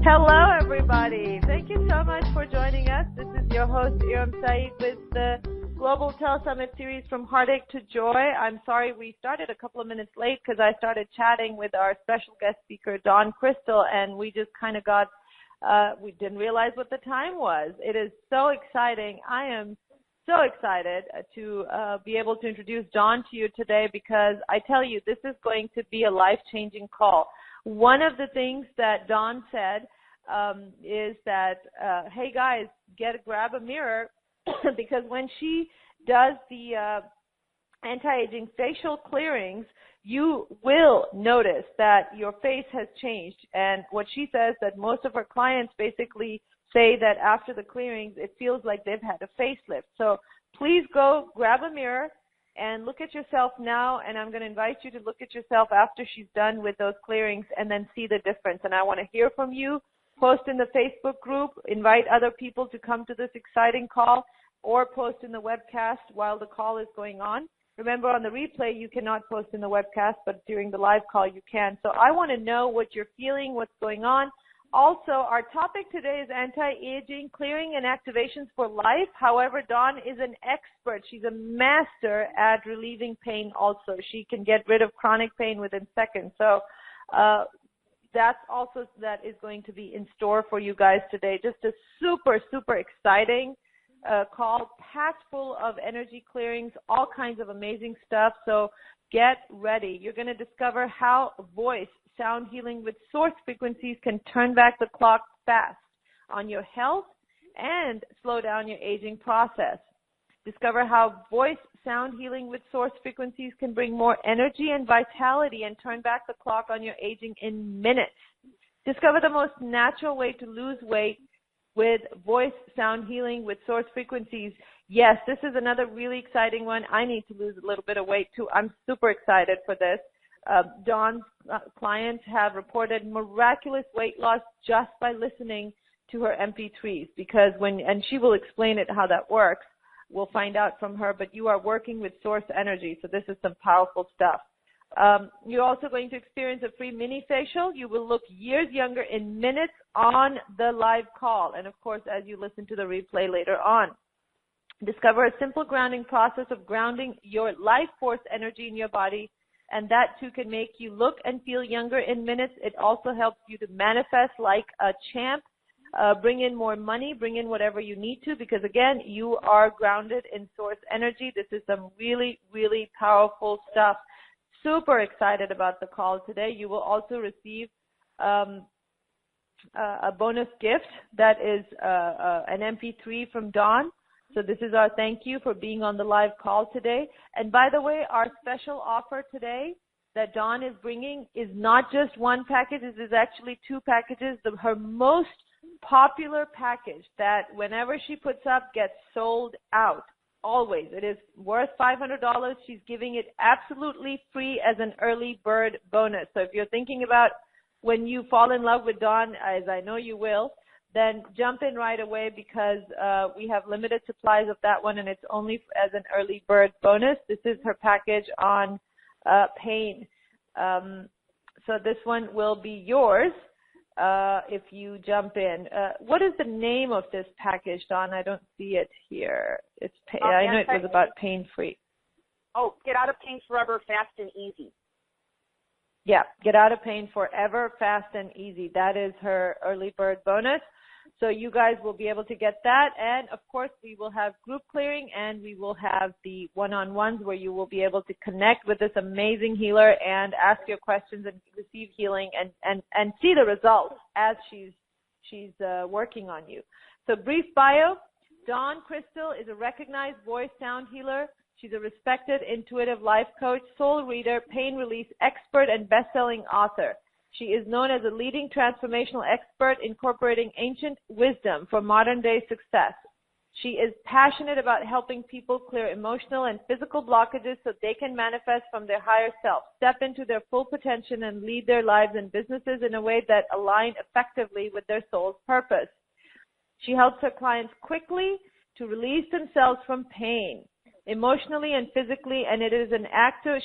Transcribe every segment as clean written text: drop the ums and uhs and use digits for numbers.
Hello, everybody. Thank you so much for joining us. This is your host, Iram Saeed, with the Global Telesummit series From Heartache to Joy. I'm sorry we started a couple of minutes late because I started chatting with our special guest speaker, Dawn Crystal, and we just kind of we didn't realize what the time was. It is so exciting. I am so excited to be able to introduce Dawn to you today because I tell you, this is going to be a life-changing call. One of the things that Dawn said is that, hey guys, grab a mirror because when she does the anti-aging facial clearings, you will notice that your face has changed. And what she says that most of her clients basically say that after the clearings, it feels like they've had a facelift. So please go grab a mirror and look at yourself now, and I'm going to invite you to look at yourself after she's done with those clearings and then see the difference. And I want to hear from you. Post in the Facebook group, invite other people to come to this exciting call, or post in the webcast while the call is going on. Remember, on the replay, you cannot post in the webcast, but during the live call, you can. So I want to know what you're feeling, what's going on. Also, our topic today is anti-aging, clearing, and activations for life. However, Dawn is an expert. She's a master at relieving pain also. She can get rid of chronic pain within seconds. So that is going to be in store for you guys today. Just a super, super exciting call, packed full of energy clearings, all kinds of amazing stuff. So get ready. You're going to discover how voice sound healing with source frequencies can turn back the clock fast on your health and slow down your aging process. Discover how voice sound healing with source frequencies can bring more energy and vitality and turn back the clock on your aging in minutes. Discover the most natural way to lose weight with voice sound healing with source frequencies. Yes, this is another really exciting one. I need to lose a little bit of weight too. I'm super excited for this. Dawn's clients have reported miraculous weight loss just by listening to her MP3s and she will explain it how that works. We'll find out from her, but you are working with source energy, so this is some powerful stuff. You're also going to experience a free mini facial. You will look years younger in minutes on the live call, and of course, as you listen to the replay later on. Discover a simple grounding process of grounding your life force energy in your body, and that too can make you look and feel younger in minutes. It also helps you to manifest like a champ, bring in more money, bring in whatever you need to, because again, you are grounded in source energy. This is some really, really powerful stuff. Super excited about the call today. You will also receive a bonus gift that is an MP3 from Dawn. So this is our thank you for being on the live call today. And by the way, our special offer today that Dawn is bringing is not just one package. This is actually two packages. Her most popular package that whenever she puts up gets sold out. Always. It is worth $500. She's giving it absolutely free as an early bird bonus. So if you're thinking about when you fall in love with Dawn, as I know you will, then jump in right away because we have limited supplies of that one, and it's only as an early bird bonus. This is her package on pain. So this one will be yours if you jump in. What is the name of this package, Dawn? I don't see it here. I know it was about pain-free. Oh, get out of pain forever, fast and easy. Yeah, get out of pain forever, fast and easy. That is her early bird bonus. So you guys will be able to get that. And, of course, we will have group clearing and we will have the one-on-ones where you will be able to connect with this amazing healer and ask your questions and receive healing and see the results as she's working on you. So brief bio, Dawn Crystal is a recognized voice sound healer. She's a respected intuitive life coach, soul reader, pain release expert, and best-selling author. She is known as a leading transformational expert incorporating ancient wisdom for modern-day success. She is passionate about helping people clear emotional and physical blockages so they can manifest from their higher self, step into their full potential, and lead their lives and businesses in a way that align effectively with their soul's purpose. She helps her clients quickly to release themselves from pain, emotionally and physically, and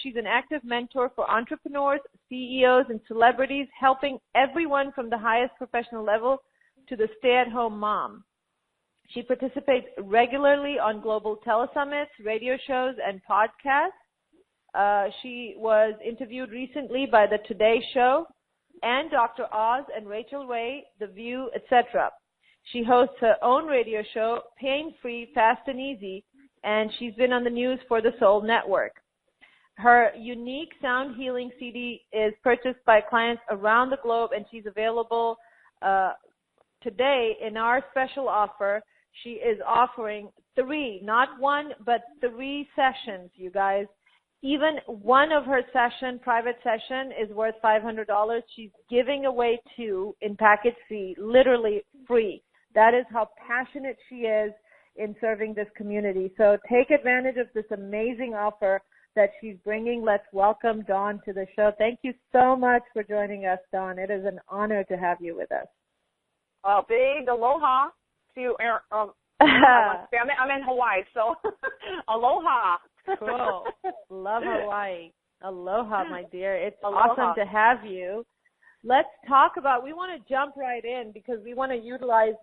she's an active mentor for entrepreneurs, CEOs, and celebrities, helping everyone from the highest professional level to the stay-at-home mom. She participates regularly on global telesummits, radio shows, and podcasts. She was interviewed recently by the Today Show and Dr. Oz and Rachel Ray, The View, etc. She hosts her own radio show, Pain-Free, Fast and Easy, and she's been on the news for the Soul Network. Her unique sound healing CD is purchased by clients around the globe, and she's available today in our special offer. She is offering 3, not 1, but 3 sessions, you guys. Even one of her private session is worth $500. She's giving away 2 in package fee, literally free. That is how passionate she is in serving this community. So take advantage of this amazing offer that she's bringing. Let's welcome Dawn to the show. Thank you so much for joining us, Dawn. It is an honor to have you with us. Big aloha to I'm in Hawaii, so aloha. Cool. Love Hawaii. Aloha, my dear. It's Aloha. Awesome to have you. Let's talk about, we want to jump right in because we want to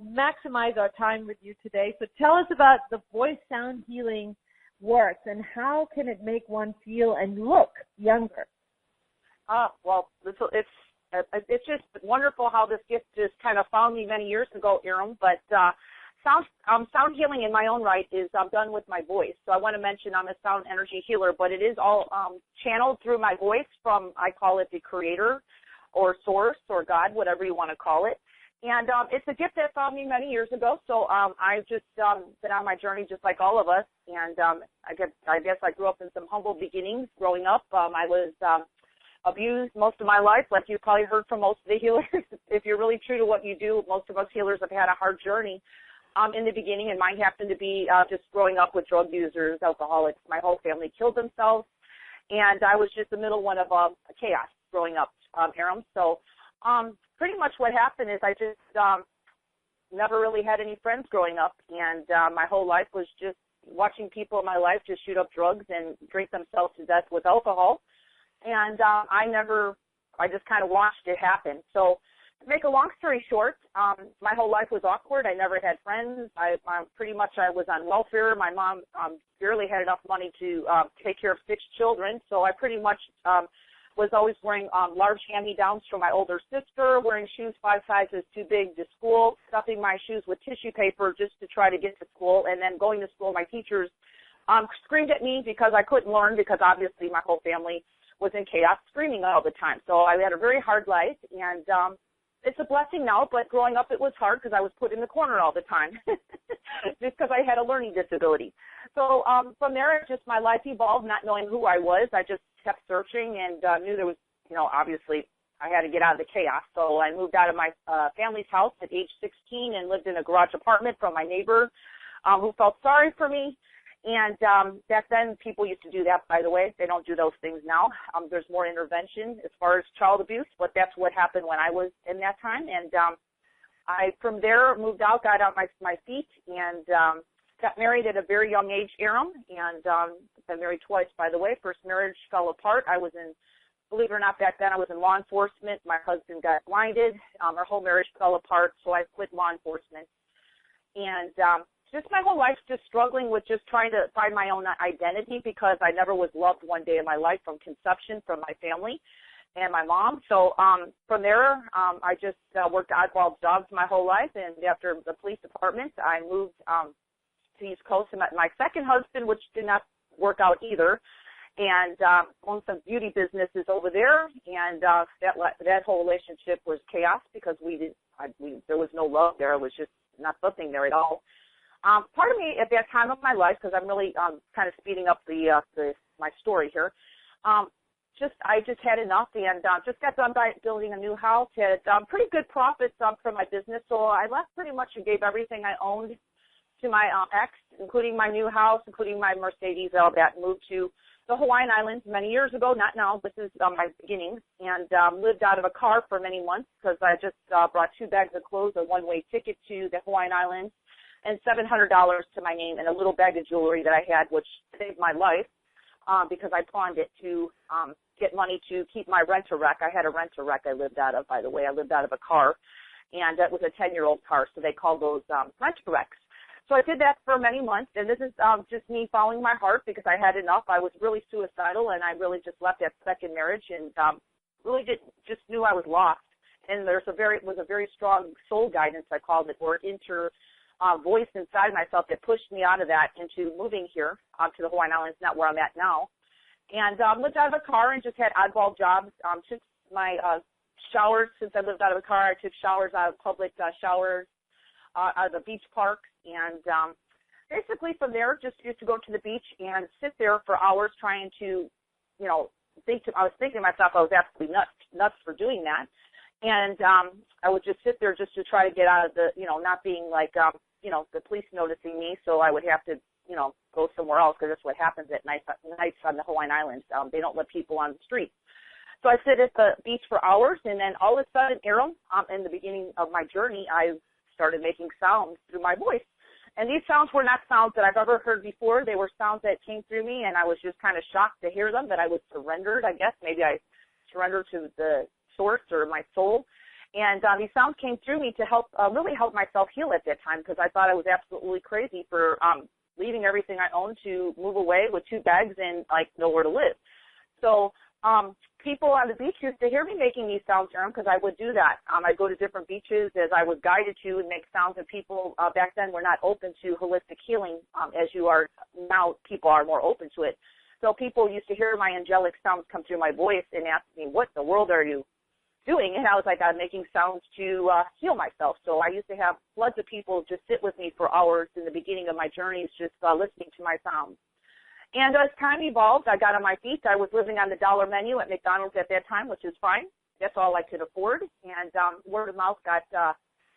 maximize our time with you today. So tell us about the voice sound healing works and how can it make one feel and look younger? Well, it's just wonderful how this gift just kind of found me many years ago, Iram, but sound healing in my own right is done with my voice. So I want to mention I'm a sound energy healer, but it is all channeled through my voice from, I call it the creator or source or God, whatever you want to call it. And it's a gift that found me many years ago. So I've just been on my journey just like all of us. And I guess I grew up in some humble beginnings growing up. I was abused most of my life, like you probably heard from most of the healers. If you're really true to what you do, most of us healers have had a hard journey in the beginning, and mine happened to be just growing up with drug users, alcoholics. My whole family killed themselves, and I was just the middle one of chaos growing up, Aram. So pretty much what happened is I just never really had any friends growing up, and my whole life was just watching people in my life just shoot up drugs and drink themselves to death with alcohol. And I just kind of watched it happen. So to make a long story short, my whole life was awkward. I never had friends. I was on welfare. My mom barely had enough money to take care of 6 children. So I pretty much was always wearing large hand-me-downs from my older sister, wearing shoes 5 sizes too big to school, stuffing my shoes with tissue paper just to try to get to school, and then going to school. My teachers screamed at me because I couldn't learn because obviously my whole family was in chaos, screaming all the time. So I had a very hard life, and it's a blessing now, but growing up it was hard because I was put in the corner all the time just because I had a learning disability. So from there, my life evolved, not knowing who I was. I just kept searching and knew there was, obviously I had to get out of the chaos. So I moved out of my family's house at age 16 and lived in a garage apartment from my neighbor who felt sorry for me. And back then, people used to do that, by the way. They don't do those things now. There's more intervention as far as child abuse, but that's what happened when I was in that time. And I, from there, moved out, got on my feet, and got married at a very young age, Aram, and been married twice, by the way. First marriage fell apart. Believe it or not, back then I was in law enforcement. My husband got blinded. Our whole marriage fell apart, so I quit law enforcement. And just my whole life just struggling with just trying to find my own identity because I never was loved one day in my life from conception from my family and my mom. So from there, I just worked oddball jobs my whole life. And after the police department, I moved to the East Coast and met my second husband, which did not work out either, and owned some beauty businesses over there. And that whole relationship was chaos because there was no love there. It was just not something there at all. Part of me at that time of my life, because I'm really kind of speeding up my story here, I just had enough and just got done building a new house, had pretty good profits from my business, so I left pretty much and gave everything I owned to my ex, including my new house, including my Mercedes, all that, moved to the Hawaiian Islands many years ago, not now. This is my beginnings, and lived out of a car for many months because I just brought 2 bags of clothes, a one-way ticket to the Hawaiian Islands, and $700 to my name, and a little bag of jewelry that I had, which saved my life because I pawned it to get money to keep my rent-a-wreck. I had a rent-a-wreck I lived out of, by the way. I lived out of a car, and it was a 10-year-old car, so they call those rent-a-wrecks. So I did that for many months, and this is just me following my heart because I had enough. I was really suicidal, and I really just left that second marriage and really just knew I was lost. And there was a very strong soul guidance, I called it, or voice inside myself that pushed me out of that into moving here to the Hawaiian Islands, not where I'm at now. And lived out of a car and just had oddball jobs. Took my showers, since I lived out of a car, I took showers out of public showers out of the beach parks. And basically from there, just used to go to the beach and sit there for hours trying to, I was thinking to myself I was absolutely nuts for doing that. And I would just sit there just to try to get out of the, not being like, the police noticing me, so I would have to, go somewhere else because that's what happens at nights on the Hawaiian Islands. They don't let people on the street. So I sit at the beach for hours, and then all of a sudden, Aram, in the beginning of my journey, I started making sounds through my voice. And these sounds were not sounds that I've ever heard before. They were sounds that came through me, and I was just kind of shocked to hear them, that I was surrendered, I guess. Maybe I surrendered to the source or my soul. And these sounds came through me to really help myself heal at that time, because I thought I was absolutely crazy for leaving everything I owned to move away with 2 bags and, nowhere to live. So people on the beach used to hear me making these sounds, Aram, because I would do that. I'd go to different beaches as I was guided to and make sounds, and people back then were not open to holistic healing as you are now. People are more open to it. So people used to hear my angelic sounds come through my voice and ask me, what in the world are you doing? And I was like, I'm making sounds to heal myself. So I used to have floods of people just sit with me for hours in the beginning of my journeys, just listening to my sounds. And as time evolved, I got on my feet. I was living on the dollar menu at McDonald's at that time, which is fine. That's all I could afford. And word of mouth got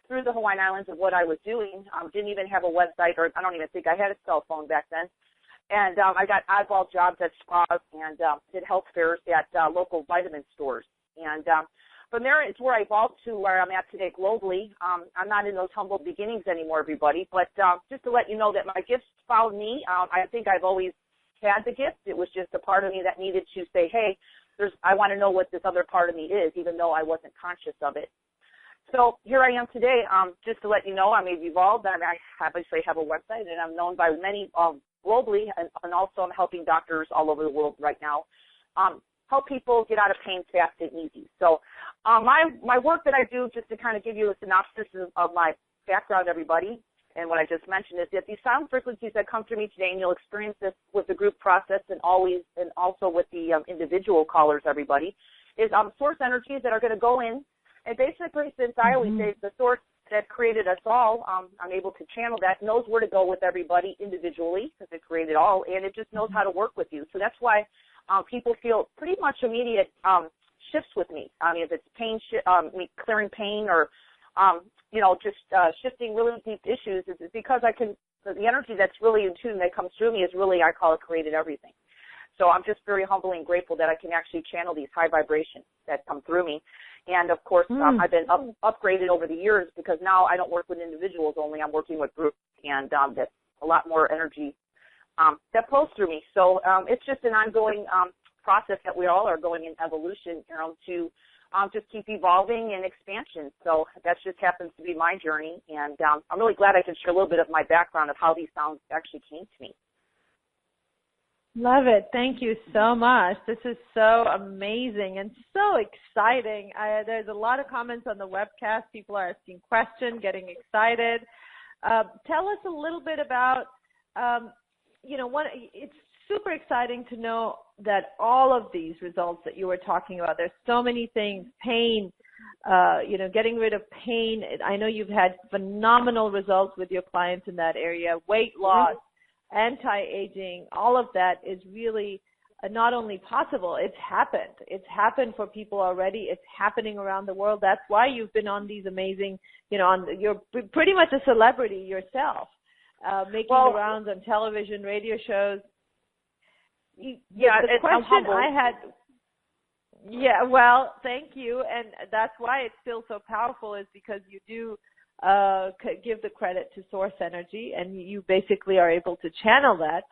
through the Hawaiian Islands of what I was doing. Didn't even have a website, or I don't even think I had a cell phone back then. And I got oddball jobs at spas and did health fairs at local vitamin stores. And from there, it's where I evolved to where I'm at today globally. I'm not in those humble beginnings anymore, everybody. But just to let you know that my gifts found me. I think I've always had the gift. It was just a part of me that needed to say, hey, I want to know what this other part of me is, even though I wasn't conscious of it. So here I am today. Just to let you know, I'm evolved. I obviously have a website, and I'm known by many globally, and also I'm helping doctors all over the world right now help people get out of pain fast and easy. So my work that I do, just to kind of give you a synopsis of my background, everybody, and what I just mentioned, is that these sound frequencies that come through me today, and you'll experience this with the group process and also with the individual callers, everybody, is source energies that are going to go in. And basically, since I always say the source that created us all, I'm able to channel that, knows where to go with everybody individually, because it created all, and it just knows how to work with you. So that's why people feel pretty much immediate shifts with me. I mean, if it's pain, clearing pain, or just shifting really deep issues, is because the energy that's really in tune that comes through me is really, I call it, created everything. So I'm just very humble and grateful that I can actually channel these high vibrations that come through me. And, of course, I've been upgraded over the years, because now I don't work with individuals only. I'm working with groups, and that's a lot more energy that flows through me. So it's just an ongoing process that we all are going in evolution, to just keep evolving and expansion. So that just happens to be my journey. And I'm really glad I can share a little bit of my background of how these sounds actually came to me. Love it. Thank you so much. This is so amazing and so exciting. There's a lot of comments on the webcast. People are asking questions, getting excited. Tell us a little bit about, it's super exciting to know that all of these results that you were talking about, there's so many things, pain, getting rid of pain. I know you've had phenomenal results with your clients in that area, weight loss, anti-aging, all of that is really not only possible, it's happened. It's happened for people already. It's happening around the world. That's why you've been on these amazing, you're pretty much a celebrity yourself. making the rounds on television, radio shows. The question I had. Yeah, well, thank you, and that's why it's still so powerful is because you do give the credit to source energy, and you basically are able to channel that.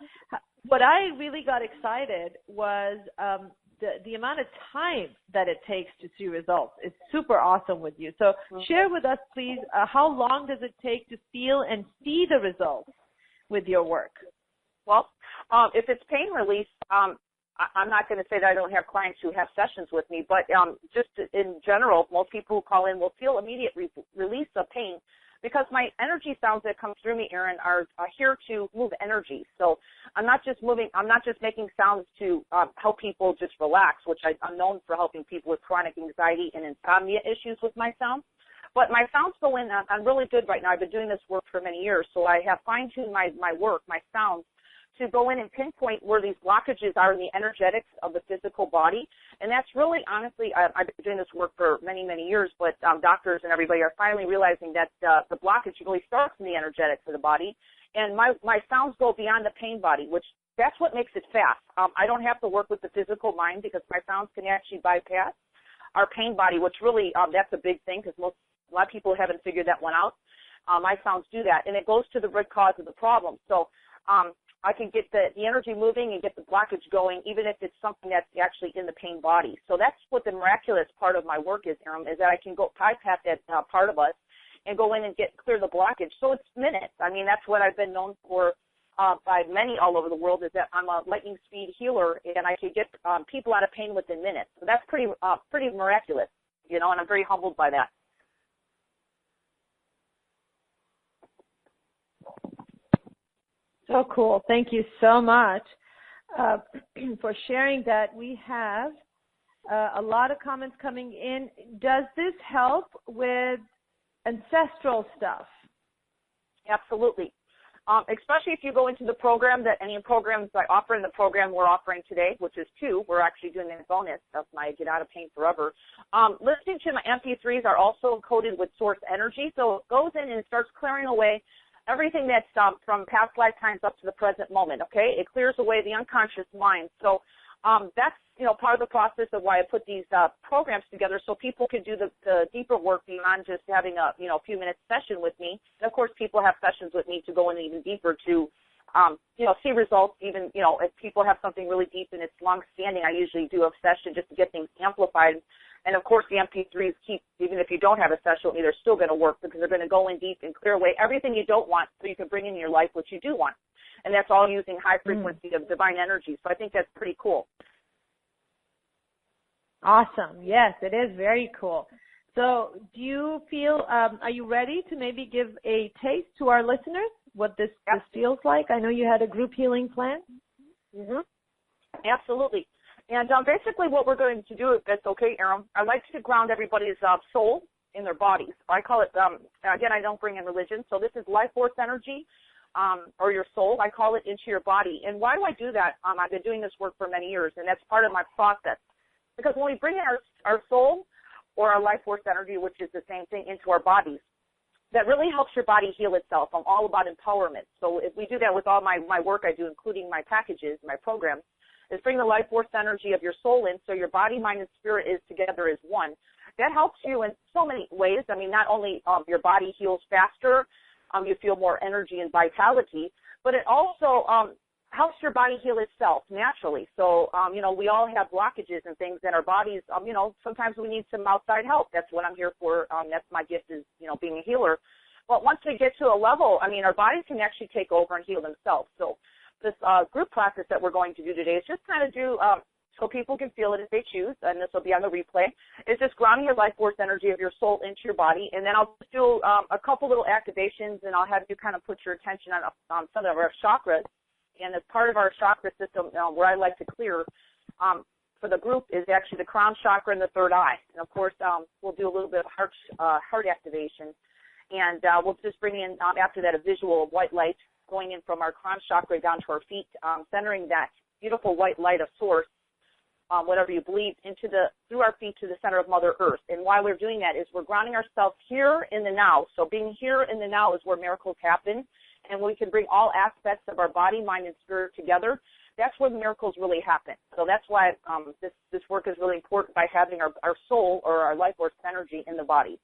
What I really got excited was the amount of time that it takes to see results. It's super awesome with you. So share with us, please, how long does it take to feel and see the results with your work? Well, if it's pain release, I'm not going to say that I don't have clients who have sessions with me, but just in general, most people who call in will feel immediate release of pain because my energy sounds that come through me, Erin, are here to move energy. So I'm not just making sounds to help people just relax, which I'm known for helping people with chronic anxiety and insomnia issues with my sounds. But my sounds go in, I'm really good right now. I've been doing this work for many years, so I have fine-tuned my work, my sounds, to go in and pinpoint where these blockages are in the energetics of the physical body. And that's really, honestly, I've been doing this work for many, many years, but doctors and everybody are finally realizing that the blockage really starts in the energetics of the body. And my sounds go beyond the pain body, which that's what makes it fast. I don't have to work with the physical mind because my sounds can actually bypass our pain body, which really, that's a big thing because a lot of people haven't figured that one out. My sounds do that, and it goes to the root cause of the problem. So I can get the energy moving and get the blockage going, even if it's something that's actually in the pain body. So that's what the miraculous part of my work is, Erin, is that I can go bypass that part of us and go in and clear the blockage. So it's minutes. I mean, that's what I've been known for by many all over the world, is that I'm a lightning speed healer, and I can get people out of pain within minutes. So that's pretty miraculous, and I'm very humbled by that. So cool. Thank you so much for sharing that. We have a lot of comments coming in. Does this help with ancestral stuff? Absolutely. Especially if you go into the program, that any programs I offer in the program we're offering today, which is 2, we're actually doing a bonus of my Get Out of Pain Forever. Listening to my MP3s are also encoded with source energy, so it goes in and starts clearing away everything that's from past lifetimes up to the present moment, okay? It clears away the unconscious mind. So that's, part of the process of why I put these programs together so people can do the deeper work beyond just having a few minute session with me. And, of course, people have sessions with me to go in even deeper to, see results. Even, if people have something really deep and it's long-standing, I usually do a session just to get things amplified. And, of course, the MP3s keep, even if you don't have a session with me, they're still going to work because they're going to go in deep and clear away everything you don't want so you can bring in your life what you do want. And that's all using high frequency of divine energy. So I think that's pretty cool. Awesome. Yes, it is very cool. So do you feel, are you ready to maybe give a taste to our listeners what this feels like? I know you had a group healing plan. Mm-hmm. Absolutely. And basically what we're going to do, if that's okay, Erin, I'd like to ground everybody's soul in their bodies. I call it, again, I don't bring in religion, so this is life force energy, or your soul. I call it into your body. And why do I do that? I've been doing this work for many years, and that's part of my process. Because when we bring in our soul or our life force energy, which is the same thing, into our bodies, that really helps your body heal itself. I'm all about empowerment. So if we do that with all my work I do, including my packages, my programs, is bring the life force energy of your soul in so your body, mind, and spirit is together as one. That helps you in so many ways. I mean, not only your body heals faster, you feel more energy and vitality, but it also helps your body heal itself naturally. So, we all have blockages and things in our bodies. Sometimes we need some outside help. That's what I'm here for. That's my gift is, being a healer. But once we get to a level, our bodies can actually take over and heal themselves. So this group practice that we're going to do today is just kind of do so people can feel it if they choose, and this will be on the replay, is just grounding your life force energy of your soul into your body. And then I'll just do a couple little activations, and I'll have you kind of put your attention on some of our chakras. And as part of our chakra system, where I like to clear for the group is actually the crown chakra and the third eye. And, of course, we'll do a little bit of heart activation. And we'll just bring in, after that, a visual of white light going in from our crown chakra down to our feet, centering that beautiful white light of source, whatever you believe, through our feet to the center of Mother Earth. And why we're doing that is we're grounding ourselves here in the now. So being here in the now is where miracles happen. and we can bring all aspects of our body, mind, and spirit together, that's where the miracles really happen. So that's why this work is really important, by having our soul or our life force energy in the body.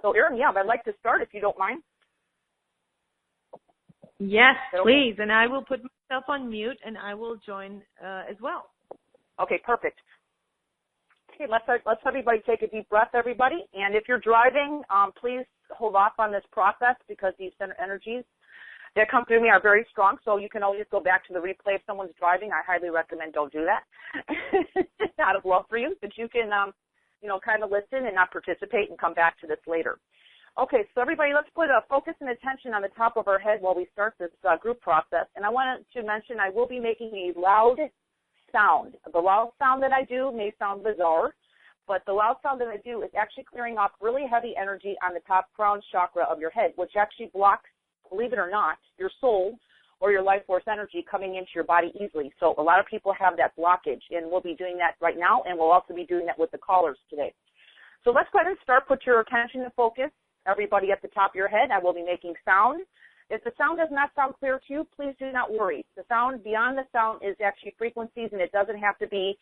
So, Erin, yeah, I'd like to start if you don't mind. Yes, please. And I will put myself on mute, and I will join as well. Okay, perfect. Okay, let's everybody take a deep breath, everybody. And if you're driving, please hold off on this process, because these energies that come through me are very strong, so you can always go back to the replay if someone's driving. I highly recommend don't do that out of love for you, but you can, kind of listen and not participate and come back to this later. Okay, so everybody, let's put a focus and attention on the top of our head while we start this group process. And I wanted to mention I will be making a loud sound. The loud sound that I do may sound bizarre, but the loud sound that I do is actually clearing off really heavy energy on the top crown chakra of your head, which actually blocks, believe it or not, your soul or your life force energy coming into your body easily. So a lot of people have that blockage, and we'll be doing that right now, and we'll also be doing that with the callers today. So let's go ahead and start. Put your attention and focus, everybody, at the top of your head. I will be making sound. If the sound does not sound clear to you, please do not worry. The sound, beyond the sound, is actually frequencies, and it doesn't have to be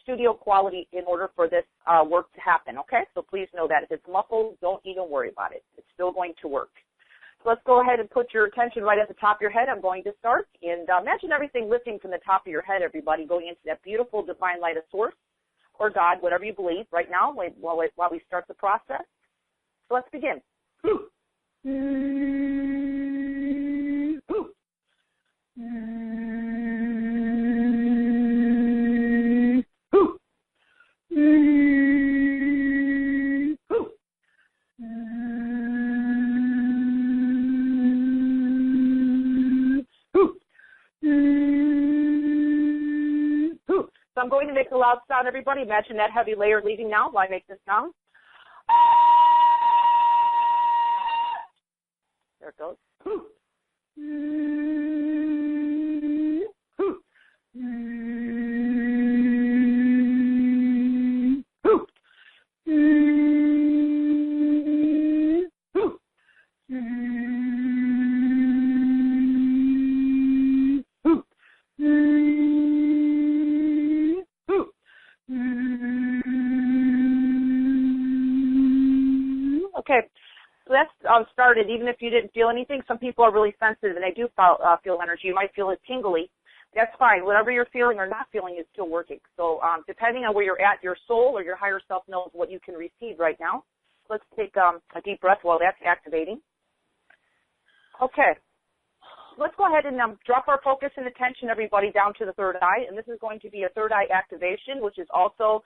studio quality in order for this work to happen, okay? So please know that. If it's muffled, don't even worry about it. It's still going to work. So let's go ahead and put your attention right at the top of your head. I'm going to start. And imagine everything lifting from the top of your head, everybody, going into that beautiful divine light of source or God, whatever you believe, right now while we start the process. So let's begin. So I'm going to make a loud sound, everybody. Imagine that heavy layer leaving now while I make this sound. There it goes. Okay, so that's started. Even if you didn't feel anything, some people are really sensitive and they do feel energy. You might feel it tingly. That's fine. Whatever you're feeling or not feeling is still working. So depending on where you're at, your soul or your higher self knows what you can receive right now. Let's take a deep breath while that's activating. Okay, let's go ahead and drop our focus and attention, everybody, down to the third eye. And this is going to be a third eye activation, which is also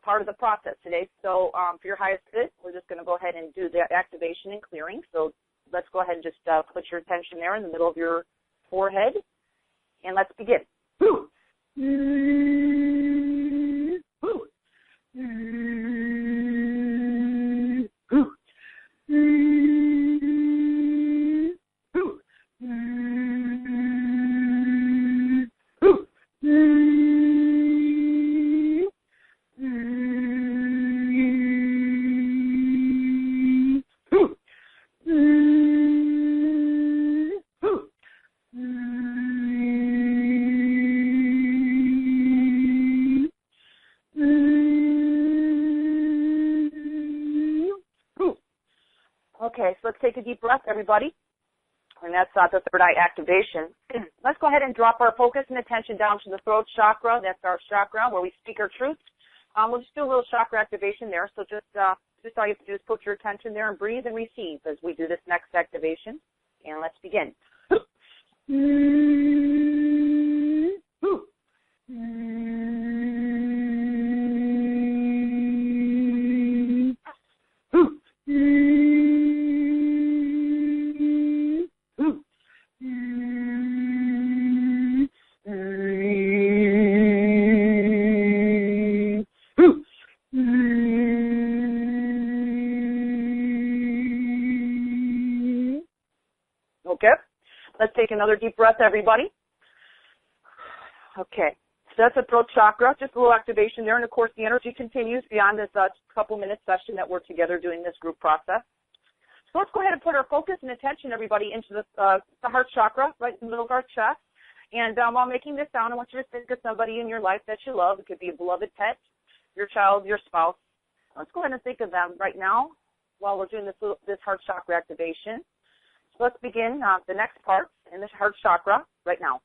part of the process today. So for your highest good, we're just going to go ahead and do the activation and clearing. So let's go ahead and just put your attention there in the middle of your forehead, and let's begin. Okay, so let's take a deep breath, everybody. And that's the third eye activation. Let's go ahead and drop our focus and attention down to the throat chakra. That's our chakra where we speak our truth. We'll just do a little chakra activation there. So just all you have to do is put your attention there and breathe and receive as we do this next activation. And let's begin. Okay, let's take another deep breath, everybody. Okay, so that's the throat chakra, just a little activation there. And, of course, the energy continues beyond this couple-minute session that we're together doing this group process. So let's go ahead and put our focus and attention, everybody, into the heart chakra, right in the middle of our chest. And while making this sound, I want you to think of somebody in your life that you love. It could be a beloved pet, your child, your spouse. Let's go ahead and think of them right now while we're doing this heart chakra activation. So let's begin the next part in this heart chakra right now.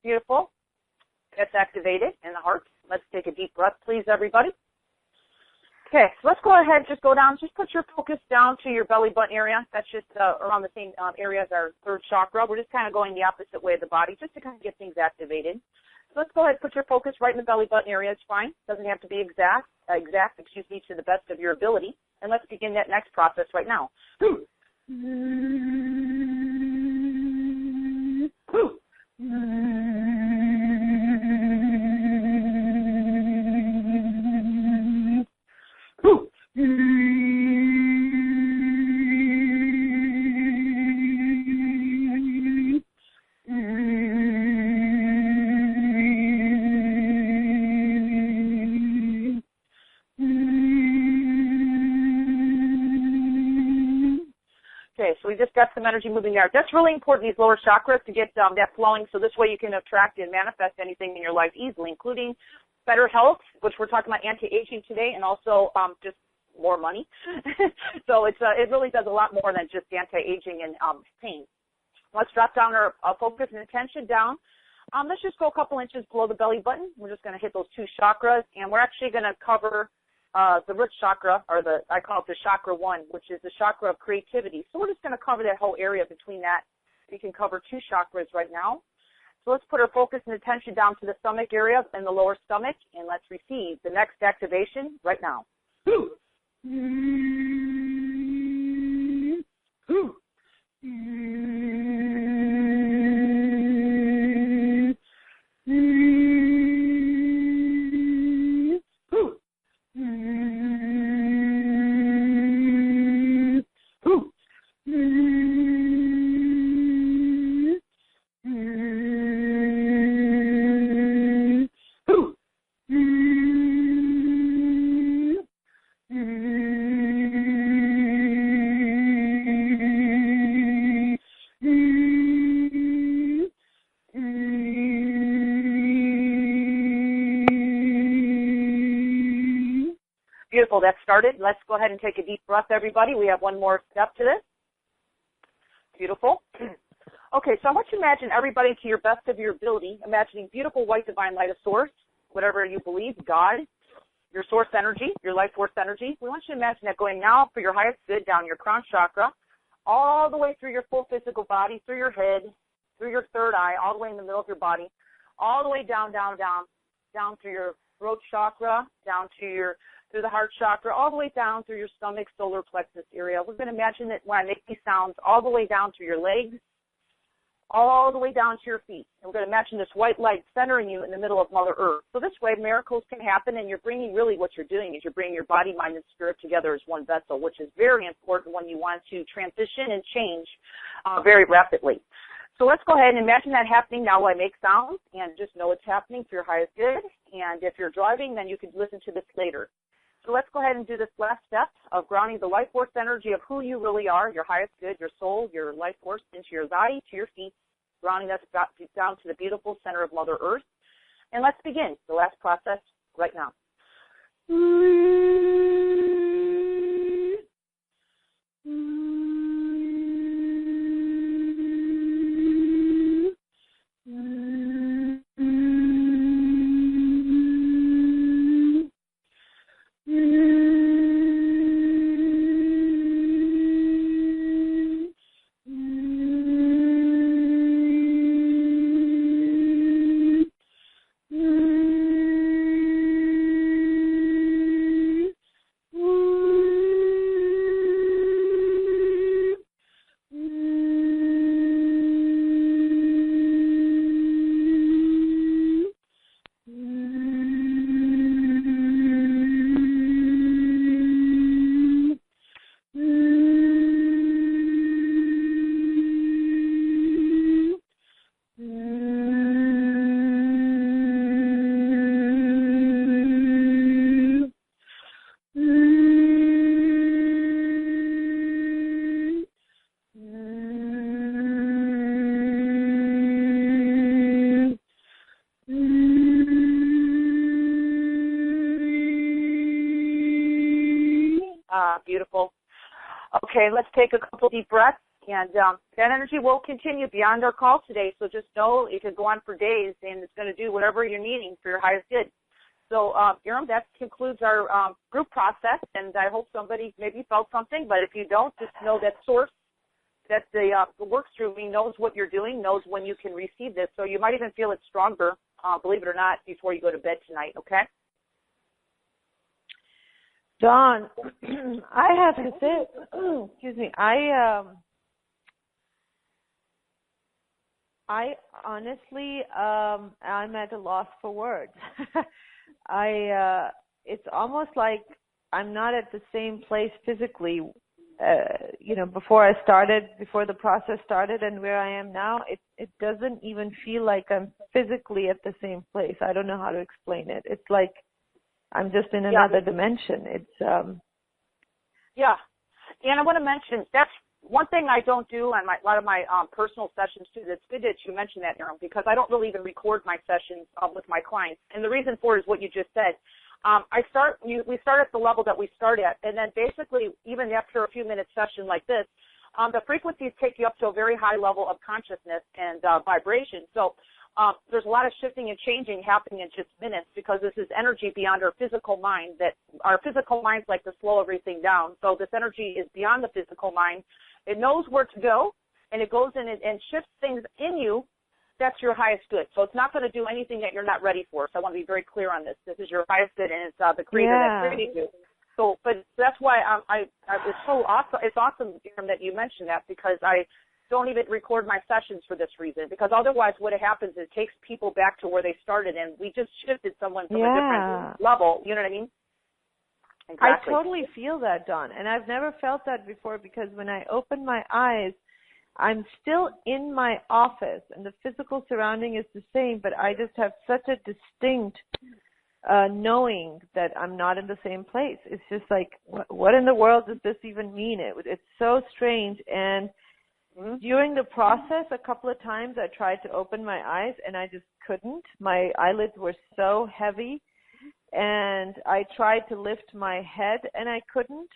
Beautiful. That's activated in the heart. Let's take a deep breath, please, everybody. Okay, so let's go ahead, just go down, just put your focus down to your belly button area. That's just around the same area as our third chakra. We're just kind of going the opposite way of the body, just to kind of get things activated. So let's go ahead and put your focus right in the belly button area. It's fine. Doesn't have to be exact, to the best of your ability. And let's begin that next process right now. Okay, so we just got some energy moving there. That's really important, these lower chakras, to get that flowing, so this way you can attract and manifest anything in your life easily, including better health, which we're talking about anti-aging today, and also just more money. So it really does a lot more than just anti-aging and pain. Let's drop down our focus and attention down. Let's just go a couple inches below the belly button. We're just going to hit those two chakras, and we're actually going to cover the root chakra, or I call it the chakra 1, which is the chakra of creativity. So we're just going to cover that whole area between that. We can cover two chakras right now. So let's put our focus and attention down to the stomach area and the lower stomach, and let's receive the next activation right now. Beautiful, that started. Let's go ahead and take a deep breath, everybody. We have one more step to this. Beautiful. Okay, so I want you to imagine everybody, to your best of your ability, imagining beautiful white divine light of source, whatever you believe, God, your source energy, your life force energy. We want you to imagine that going now for your highest good down your crown chakra, all the way through your full physical body, through your head, through your third eye, all the way in the middle of your body, all the way down through your throat chakra, through the heart chakra, all the way down through your stomach, solar plexus area. We're going to imagine that when I make these sounds, all the way down through your legs, all the way down to your feet. And we're going to imagine this white light centering you in the middle of Mother Earth. So this way, miracles can happen, and you're bringing, really what you're doing is you're bringing your body, mind, and spirit together as one vessel, which is very important when you want to transition and change very rapidly. So let's go ahead and imagine that happening now while I make sounds, and just know it's happening for your highest good. And if you're driving, then you can listen to this later. So let's go ahead and do this last step of grounding the life force energy of who you really are, your highest good, your soul, your life force, into your body, to your feet, grounding us down to the beautiful center of Mother Earth. And let's begin the last process right now. Beautiful. Okay, let's take a couple deep breaths, and that energy will continue beyond our call today, so just know it could go on for days, and it's going to do whatever you're needing for your highest good. So, Iram, that concludes our group process, and I hope somebody maybe felt something, but if you don't, just know that source, that the work streaming knows what you're doing, knows when you can receive this, so you might even feel it stronger, believe it or not, before you go to bed tonight, okay? Dawn, I have to say, excuse me, I honestly, I'm at a loss for words. It's almost like I'm not at the same place physically, before the process started and where I am now. It doesn't even feel like I'm physically at the same place. I don't know how to explain it. It's like I'm just in another dimension. It's Yeah, and I want to mention that's one thing I don't do on a lot of my personal sessions too. That's good that you mentioned that, Iram, because I don't really even record my sessions with my clients, and the reason for it is what you just said. We start at the level that we start at, and then basically even after a few minute session like this, the frequencies take you up to a very high level of consciousness and vibration. So there's a lot of shifting and changing happening in just minutes because this is energy beyond our physical mind. That our physical minds like to slow everything down. So this energy is beyond the physical mind. It knows where to go, and it goes in and shifts things in you. That's your highest good. So it's not going to do anything that you're not ready for. So I want to be very clear on this. This is your highest good, and it's the Creator that created you. So, but that's why it's so awesome. It's awesome, Iram, that you mentioned that, because I don't even record my sessions for this reason, because otherwise what happens is it takes people back to where they started, and we just shifted someone from a different level. You know what I mean? Exactly. I totally feel that, Dawn, and I've never felt that before, because when I open my eyes, I'm still in my office, and the physical surrounding is the same, but I just have such a distinct knowing that I'm not in the same place. It's just like, what in the world does this even mean? It's so strange, and during the process, a couple of times I tried to open my eyes, and I just couldn't. My eyelids were so heavy, and I tried to lift my head, and I couldn't.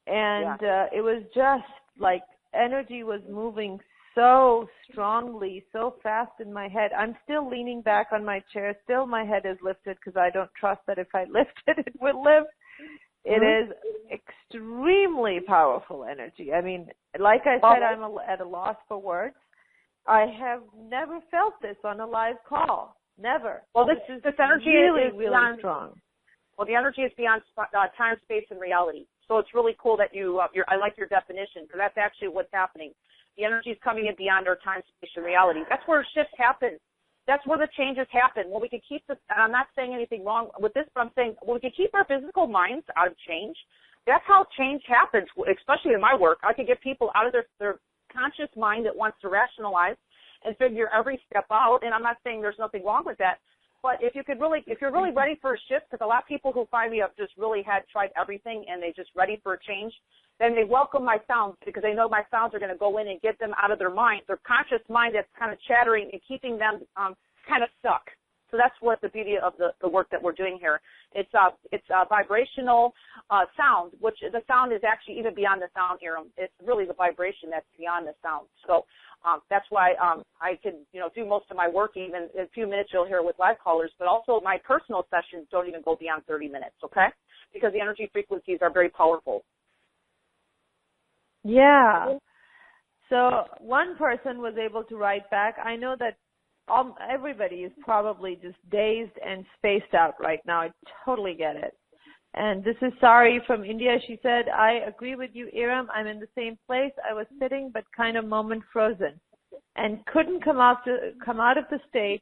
And it was just like energy was moving so strongly, so fast in my head. I'm still leaning back on my chair. Still my head is lifted because I don't trust that if I lift it, it will lift. It is extremely powerful energy. I mean, like I said, I'm at a loss for words. I have never felt this on a live call. Never. Well, this energy is really beyond, strong. Well, the energy is beyond time, space, and reality. So it's really cool that I like your definition, because that's actually what's happening. The energy is coming in beyond our time, space, and reality. That's where shifts happen. That's where the changes happen. Well, we can keep this, and I'm not saying anything wrong with this, but I'm saying, well, we can keep our physical minds out of change. That's how change happens, especially in my work. I can get people out of their conscious mind that wants to rationalize and figure every step out, and I'm not saying there's nothing wrong with that. But if you're really ready for a shift, because a lot of people who find me have just really tried everything and they're just ready for a change, then they welcome my sounds, because they know my sounds are going to go in and get them out of their mind, their conscious mind that's kind of chattering and keeping them kind of stuck. So that's what the beauty of the work that we're doing here. It's a vibrational sound, which the sound is actually even beyond the sound, Iram. It's really the vibration that's beyond the sound. So that's why I can do most of my work even in a few minutes you'll hear with live callers, but also my personal sessions don't even go beyond 30 minutes, okay? Because the energy frequencies are very powerful. Yeah. So one person was able to write back. I know that everybody is probably just dazed and spaced out right now. I totally get it. And this is Sari from India. She said, I agree with you, Iram. I'm in the same place. I was sitting, but kind of moment frozen, and couldn't come out of the state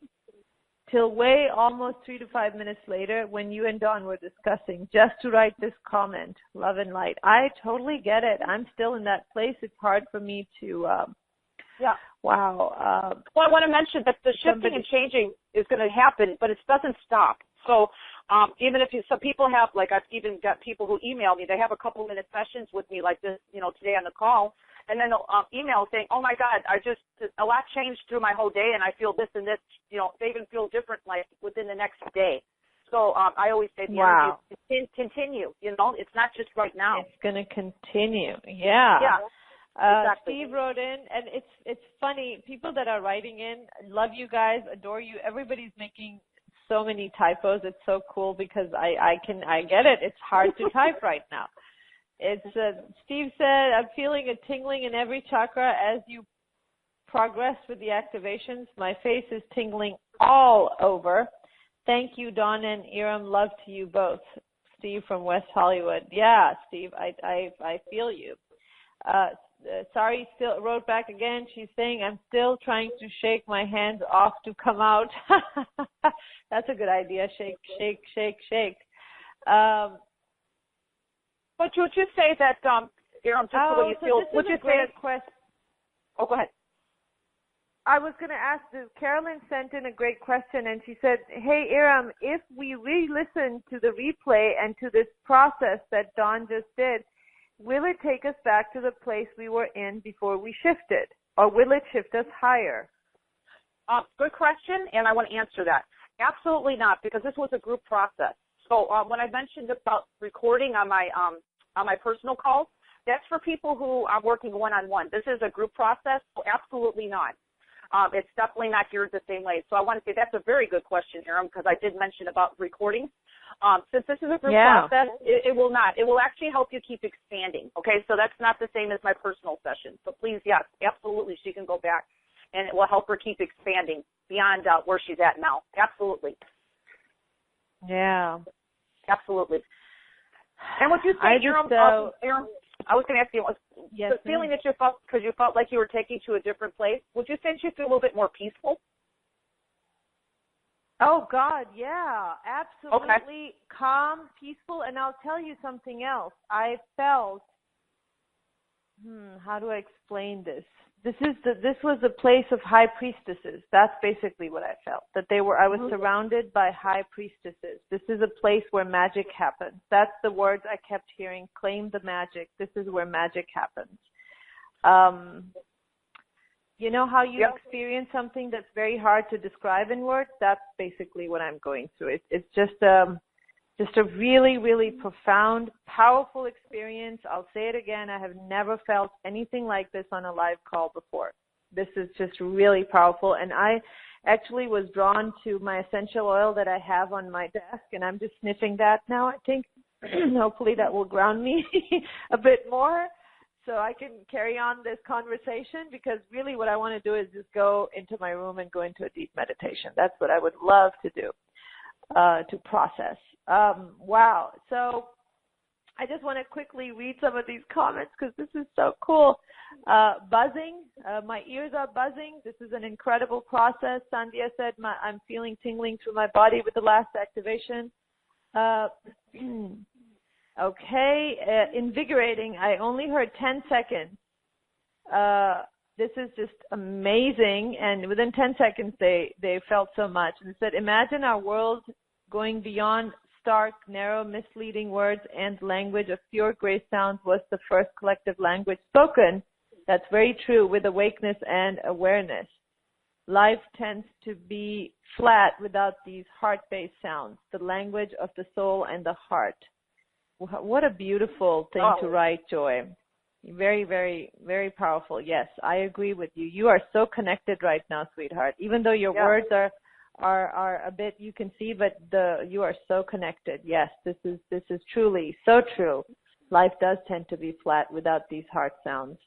till way almost 3 to 5 minutes later when you and Dawn were discussing, just to write this comment, love and light. I totally get it. I'm still in that place. It's hard for me to, wow. Well, I want to mention that the shifting and changing is going to happen, but it doesn't stop. So even if some people have, like I've even got people who email me, they have a couple minute sessions with me like this, today on the call, and then they'll email saying, oh my God, a lot changed through my whole day and I feel this and this, they even feel different like within the next day. So I always say the Wow. energy continue. You know, it's not just right now. It's going to continue. Yeah. Yeah. Exactly. Steve wrote in, and it's funny. People that are writing in, love you guys, adore you. Everybody's making so many typos. It's so cool because I get it. It's hard to type right now. It's Steve said, I'm feeling a tingling in every chakra as you progress with the activations. My face is tingling all over. Thank you, Dawn and Iram. Love to you both. Steve from West Hollywood. Yeah, Steve, I feel you. Sari still wrote back again. She's saying, I'm still trying to shake my hands off to come out. That's a good idea. Shake, shake, shake, shake. But would you say that, Iram, just the way you feel, would you say that? Oh, go ahead. I was going to ask, Carolyn sent in a great question, and she said, hey, Iram, if we re-listen to the replay and to this process that Dawn just did, will it take us back to the place we were in before we shifted, or will it shift us higher? Good question, and I want to answer that. Absolutely not, because this was a group process. So when I mentioned about recording on my personal calls, that's for people who are working one-on-one. This is a group process, so absolutely not. It's definitely not geared the same way. So I want to say that's a very good question, Iram, because I did mention about recording. Since this is a group process, it will not. It will actually help you keep expanding, okay? So that's not the same as my personal session. So please, yes, absolutely, she can go back, and it will help her keep expanding beyond where she's at now. Absolutely. Yeah. Absolutely. And what you say, Iram, I was going to ask you, the feeling that you felt, because you felt like you were taking to a different place, would you say that you feel a little bit more peaceful? Oh, God, yeah, absolutely. Okay. Calm, peaceful, and I'll tell you something else. I felt, how do I explain this? This was a place of high priestesses. That's basically what I felt, that I was surrounded by high priestesses. This is a place where magic happens. That's the words I kept hearing, claim the magic. This is where magic happens. You know how you experience something that's very hard to describe in words? That's basically what I'm going through. It's just a really, really profound, powerful experience. I'll say it again. I have never felt anything like this on a live call before. This is just really powerful. And I actually was drawn to my essential oil that I have on my desk, and I'm just sniffing that now, I think. Hopefully that will ground me a bit more so I can carry on this conversation, because really what I want to do is just go into my room and go into a deep meditation. That's what I would love to do, to process. Wow. So I just want to quickly read some of these comments because this is so cool. Buzzing. My ears are buzzing. This is an incredible process. Sandhya said, I'm feeling tingling through my body with the last activation. Okay. Invigorating. I only heard 10 seconds. This is just amazing. And within 10 seconds, they felt so much. And it said, imagine our world going beyond stark, narrow, misleading words and language of pure gray sounds was the first collective language spoken. That's very true, with awakeness and awareness. Life tends to be flat without these heart-based sounds, the language of the soul and the heart. What a beautiful thing to write, Joy. Very, very, very powerful. Yes, I agree with you. You are so connected right now, sweetheart. Even though your words are a bit, you can see, but you are so connected. Yes, this is truly so true. Life does tend to be flat without these heart sounds.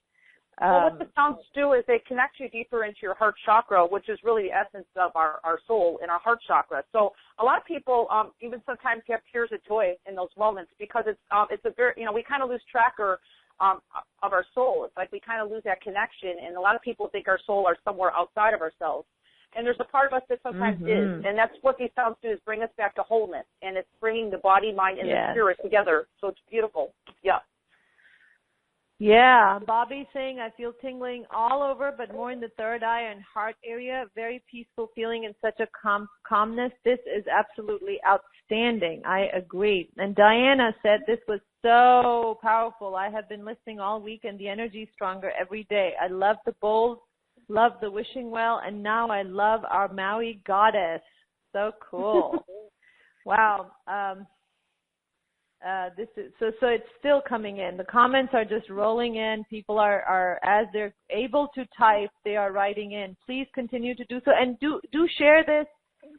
Well, what the sounds do is they connect you deeper into your heart chakra, which is really the essence of our soul and our heart chakra. So a lot of people even sometimes have tears of joy in those moments because it's a very, we kind of lose track of our soul. It's like we kind of lose that connection, and a lot of people think our soul are somewhere outside of ourselves. And there's a part of us that sometimes is, and that's what these sounds do, is bring us back to wholeness, and it's bringing the body, mind, and the spirit together. So it's beautiful. Yeah. Yeah, Bobby's saying, I feel tingling all over, but more in the third eye and heart area. Very peaceful feeling and such a calmness. This is absolutely outstanding. I agree. And Diana said, this was so powerful. I have been listening all week, and the energy is stronger every day. I love the bowls, love the wishing well, and now I love our Maui goddess. So cool. Wow. This is so it's still coming in. The comments are just rolling in. People are as they're able to type, they are writing in. Please continue to do so, and do share this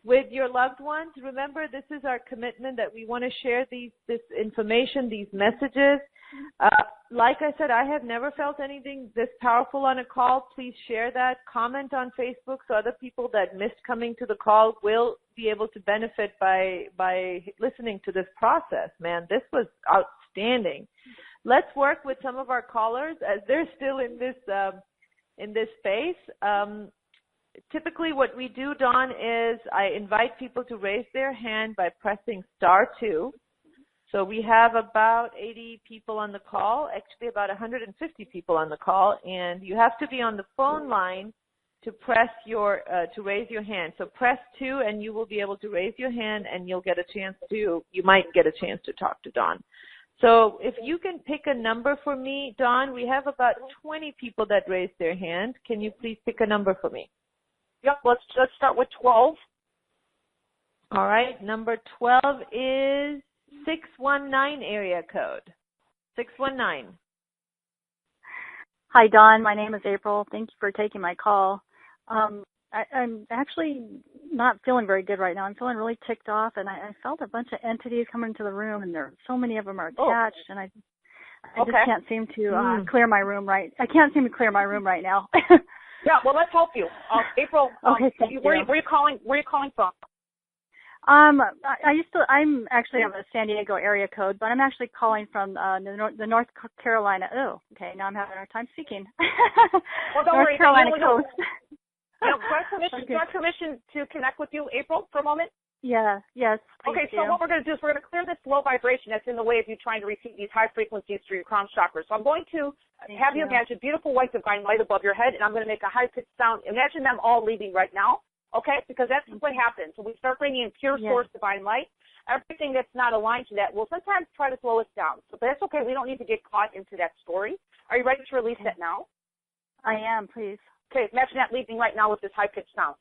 with your loved ones. Remember, this is our commitment that we want to share this information, these messages. Like I said, I have never felt anything this powerful on a call. Please share that. Comment on Facebook so other people that missed coming to the call will be able to benefit by listening to this process. Man, this was outstanding. Let's work with some of our callers as they're still in this space. Typically what we do, Dawn, is I invite people to raise their hand by pressing *2. So we have about 80 people on the call, actually about 150 people on the call, and you have to be on the phone line to press to raise your hand. So press 2 and you will be able to raise your hand, and you might get a chance to talk to Dawn. So if you can pick a number for me, Dawn, we have about 20 people that raised their hand. Can you please pick a number for me? Yep, let's start with 12. All right, number 12 is 619 area code. 619. Hi, Dawn. My name is April. Thank you for taking my call. I'm actually not feeling very good right now. I'm feeling really ticked off, and I felt a bunch of entities come into the room, and so many of them are attached, and I just can't seem to clear my room right. I can't seem to clear my room right now. Yeah, well, let's help you. April, okay, thank you. Where are you calling from? I'm actually have a San Diego area code, but I'm actually calling from the North Carolina. Oh, okay. Now I'm having a hard time speaking. Well, don't North worry. Carolina coast. Do I have permission to connect with you, April, for a moment? Yeah. Yes. Okay. So what we're going to do is we're going to clear this low vibration that's in the way of you trying to receive these high frequencies through your crown chakra. So I'm going to have you imagine beautiful white divine light above your head, and I'm going to make a high pitched sound. Imagine them all leaving right now. Okay, because that's what happens. When we start bringing in pure source divine light, everything that's not aligned to that will sometimes try to slow us down. So that's okay. We don't need to get caught into that story. Are you ready to release that now? I am, please. Okay, imagine that leaving right now with this high-pitched sound.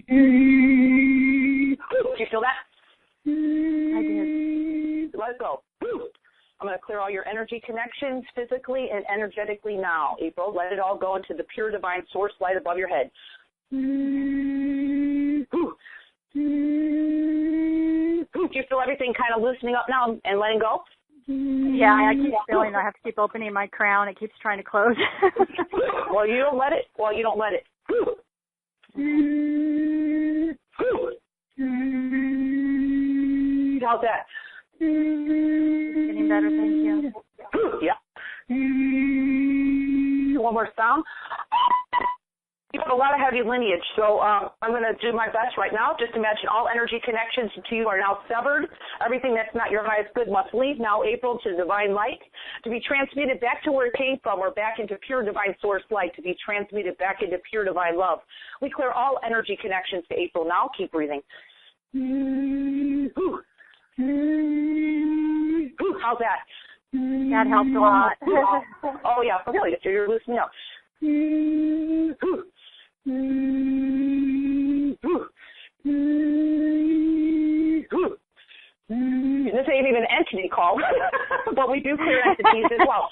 Do you feel that? I did. Let it go. I'm going to clear all your energy connections physically and energetically now, April. Let it all go into the pure divine source light above your head. Do you feel everything kind of loosening up now and letting go? Yeah, I keep feeling I have to keep opening my crown. It keeps trying to close. Well, you don't let it. How's that? Getting better, thank you. Yeah. One more sound. You have a lot of heavy lineage, so I'm going to do my best right now. Just imagine all energy connections to you are now severed. Everything that's not your highest good must leave now, April, to divine light, to be transmuted back to where it came from, or back into pure divine source light, to be transmuted back into pure divine love. We clear all energy connections to April now. Keep breathing. How's that? That helped a lot. Oh, yeah, really. You're loosening up. This ain't even an entity call, but we do clear entities as well.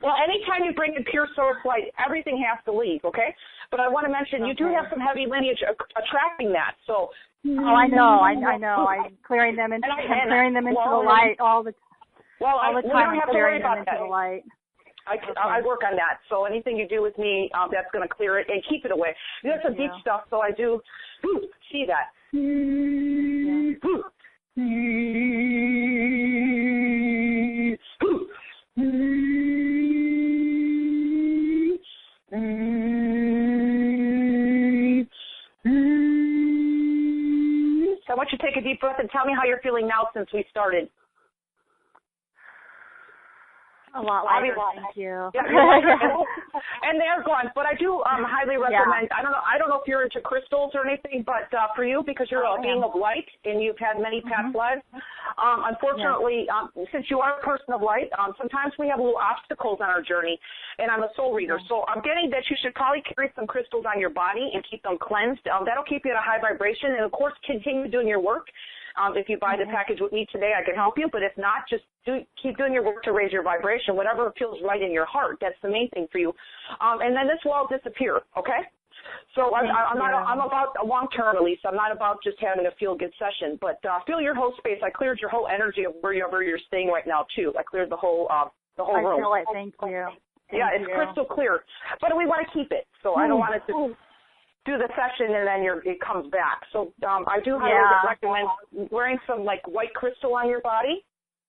Well, anytime you bring in pure source light, everything has to leave, okay? But I want to mention you do have some heavy lineage attracting that, so. Oh, I know. I'm clearing them into the light all the time. I'm clearing them into the light. I work on that. So anything you do with me, that's going to clear it and keep it away. There's some deep stuff, so I do see that. Yeah. So I want you to take a deep breath and tell me how you're feeling now since we started. A lot lighter, thank you. Yeah, and they're gone. But I do highly recommend. I don't know if you're into crystals or anything, but for you, because you're a being of light and you've had many past lives, unfortunately, since you are a person of light, sometimes we have little obstacles on our journey. And I'm a soul reader, so I'm getting that you should probably carry some crystals on your body and keep them cleansed. That'll keep you at a high vibration, and of course, continue doing your work. If you buy the package with me today, I can help you. But if not, just keep doing your work to raise your vibration, whatever feels right in your heart. That's the main thing for you. And then this will all disappear, okay? So I'm about a long-term release. I'm not about just having a feel-good session. But feel your whole space. I cleared your whole energy of wherever you're staying right now, too. I cleared the whole room. I feel it. Thank you. It's crystal clear. But we want to keep it. So I don't want it to do the session and then it comes back. So I do highly recommend wearing some like white crystal on your body.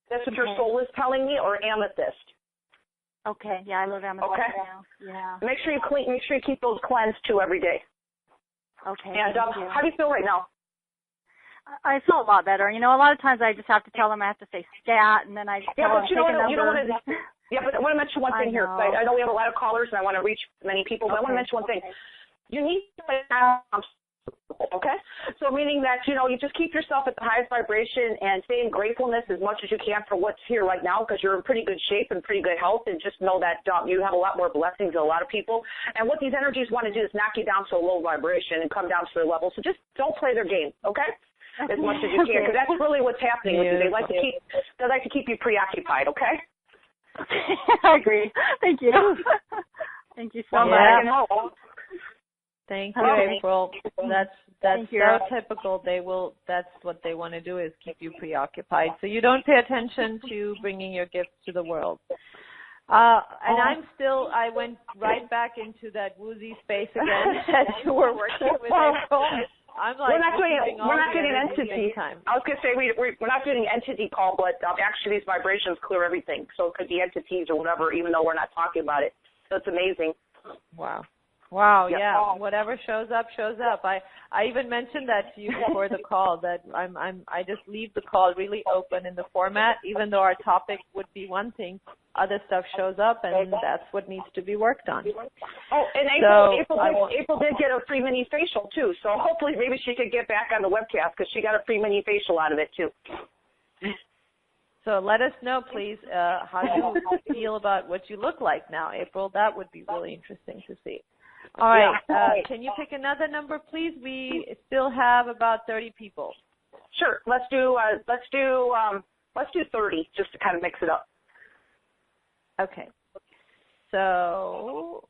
That's what your soul is telling me, or amethyst. Okay. Yeah, I love amethyst now. Yeah. Make sure you keep those cleansed too every day. Okay. And how do you feel right now? I feel a lot better. You know, a lot of times I just have to tell them I have to say stat, and then I tell them take a number. Yeah, but I want to mention one thing here. I know we have a lot of callers, and I want to reach many people, but I want to mention one thing. You need to play okay? So meaning that, you just keep yourself at the highest vibration and stay in gratefulness as much as you can for what's here right now, because you're in pretty good shape and pretty good health, and just know that you have a lot more blessings than a lot of people. And what these energies want to do is knock you down to a low vibration and come down to their level. So just don't play their game, okay? As much as you can, because that's really what's happening with you. They like to keep you preoccupied, okay? I agree. Thank you. Thank you so much. Thank you, April. That's so typical. That's what they want to do, is keep you preoccupied, so you don't pay attention to bringing your gifts to the world. And I went right back into that woozy space again as you were working with April. I'm like, we're not doing an entity. I was going to say we're not doing an entity call, but actually these vibrations clear everything. So it could be entities or whatever, even though we're not talking about it. So it's amazing. Wow, yeah. Whatever shows up, shows up. I even mentioned that to you before the call, that I just leave the call really open in the format, even though our topic would be one thing, other stuff shows up, and that's what needs to be worked on. Oh, and April did get a free mini facial too, so hopefully maybe she could get back on the webcast, because she got a free mini facial out of it too. So let us know, please, how you feel about what you look like now, April. That would be really interesting to see. All right. Can you pick another number, please? We still have about 30 people. Sure. Let's do 30, just to kind of mix it up. Okay. So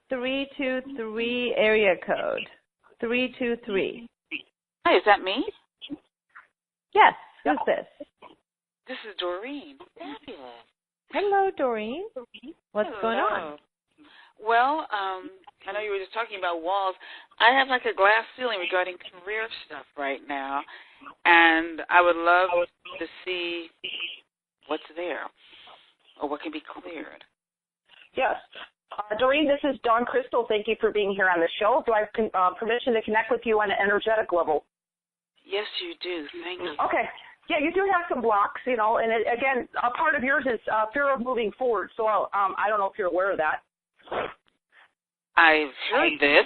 323 area code. 323. Hi, is that me? Yes. Who's this? This is Doreen. Fabulous. Hello, Doreen. What's going on? Well, I know you were just talking about walls. I have like a glass ceiling regarding career stuff right now, and I would love to see what's there or what can be cleared. Yes. Doreen, this is Dawn Crystal. Thank you for being here on the show. Do I have permission to connect with you on an energetic level? Yes, you do. Thank you. Okay. Yeah, you do have some blocks, and again, a part of yours is fear of moving forward. So I don't know if you're aware of that. I've heard this.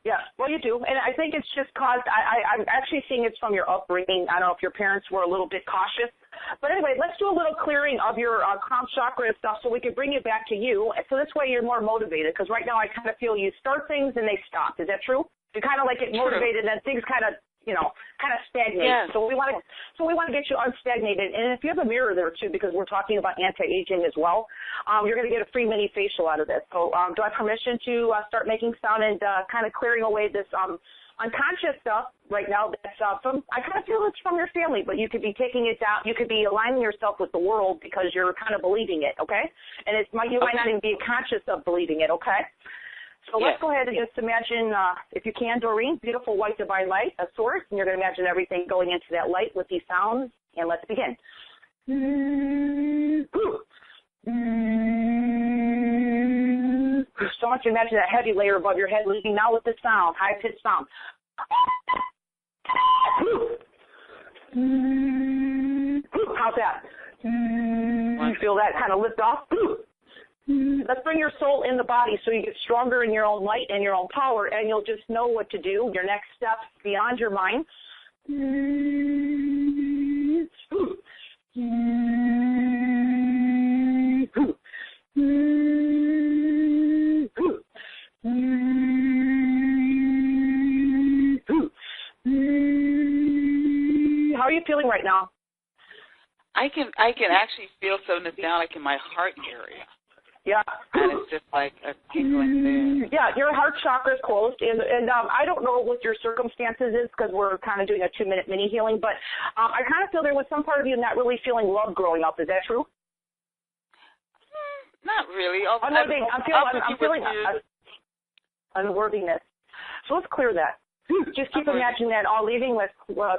Yeah, well, you do. And I think it's just caused, I'm actually seeing it's from your upbringing. I don't know if your parents were a little bit cautious. But anyway, let's do a little clearing of your crown chakra and stuff so we can bring it back to you. So this way you're more motivated, because right now I kind of feel you start things and they stop. Is that true? You kind of like get motivated and then things kind of stagnate. Yes. So we want to get you unstagnated. And if you have a mirror there too, because we're talking about anti-aging as well, you're going to get a free mini facial out of this. So do I have permission to start making sound and kind of clearing away this unconscious stuff right now that's from, I kind of feel it's from your family, but you could be taking it down. You could be aligning yourself with the world because you're kind of believing it, okay? And you might not even be conscious of believing it, okay? So let's go ahead and just imagine, if you can, Doreen, beautiful white divine light, a source, and you're going to imagine everything going into that light with these sounds, and let's begin. So much imagine that heavy layer above your head leaving now with the sound, high-pitched sound. How's that? Wonderful. feel that kind of lift off? Let's bring your soul in the body so you get stronger in your own light and your own power, and you'll just know what to do. Your next steps beyond your mind. How are you feeling right now? I can actually feel something down like in my heart area. Yeah. And it's just like a tingling there. Yeah, your heart chakra is closed, and I don't know what your circumstances is because we're kind of doing a 2-minute mini healing, but I kind of feel there was some part of you not really feeling love growing up. Is that true? Not really. I'm feeling unworthiness. So let's clear that. Just keep imagining that all leaving. Let's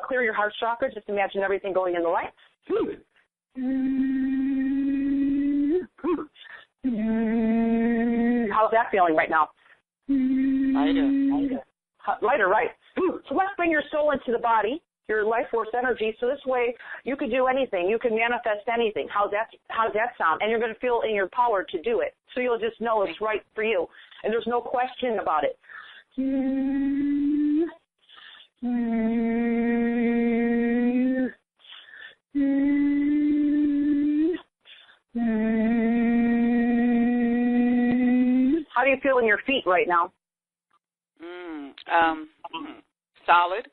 clear your heart chakra. Just imagine everything going in the light. How's that feeling right now? Lighter, right. So let's bring your soul into the body, your life force energy, so this way you can do anything. You can manifest anything. How's that sound? And you're going to feel in your power to do it. So you'll just know it's right for you. And there's no question about it. How do you feel in your feet right now? Solid.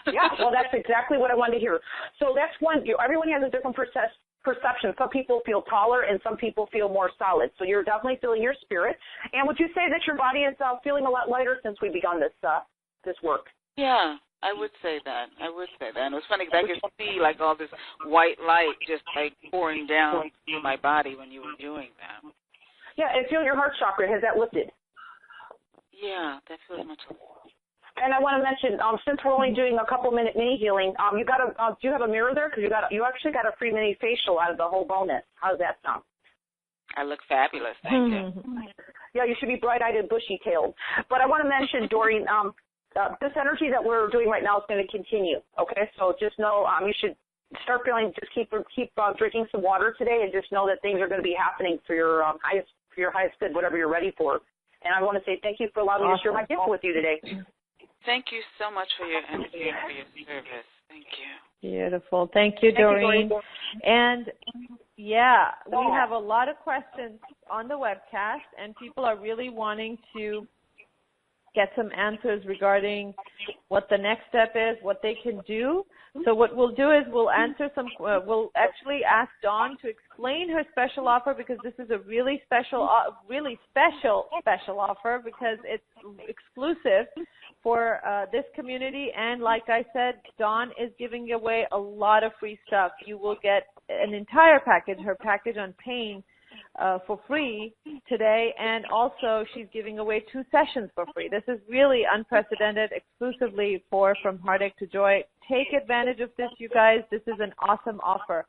Yeah, well, that's exactly what I wanted to hear. So that's one. Everyone has a different perception. Some people feel taller, and some people feel more solid. So you're definitely feeling your spirit. And would you say that your body is feeling a lot lighter since we begun this work? Yeah, I would say that. And it was funny because I could see like all this white light just like pouring down through my body when you were doing that. Yeah, and feel your heart chakra. Has that lifted? Yeah, that feels much better. And I want to mention, since we're only doing a couple-minute mini healing, do you have a mirror there? Because you actually got a free mini facial out of the whole bonus. How does that sound? I look fabulous, thank you. Yeah, you should be bright-eyed and bushy-tailed. But I want to mention, Doreen, this energy that we're doing right now is going to continue. Okay, so just know you should start feeling. Just keep drinking some water today, and just know that things are going to be happening for your highest good, whatever you're ready for. And I want to say thank you for allowing me to share my gift with you today. Thank you so much for your energy and for your service. Thank you. Beautiful. Thank you, Doreen. And, yeah, we have a lot of questions on the webcast, and people are really wanting to get some answers regarding what the next step is, what they can do. So what we'll do is we'll actually ask Dawn to explain her special offer, because this is a really special offer, because it's exclusive for this community. And like I said, Dawn is giving away a lot of free stuff. You will get an entire package, her package on pain, for free today, and also she's giving away 2 sessions for free. This is really unprecedented, exclusively From Heartache to Joy. Take advantage of this, you guys. This is an awesome offer.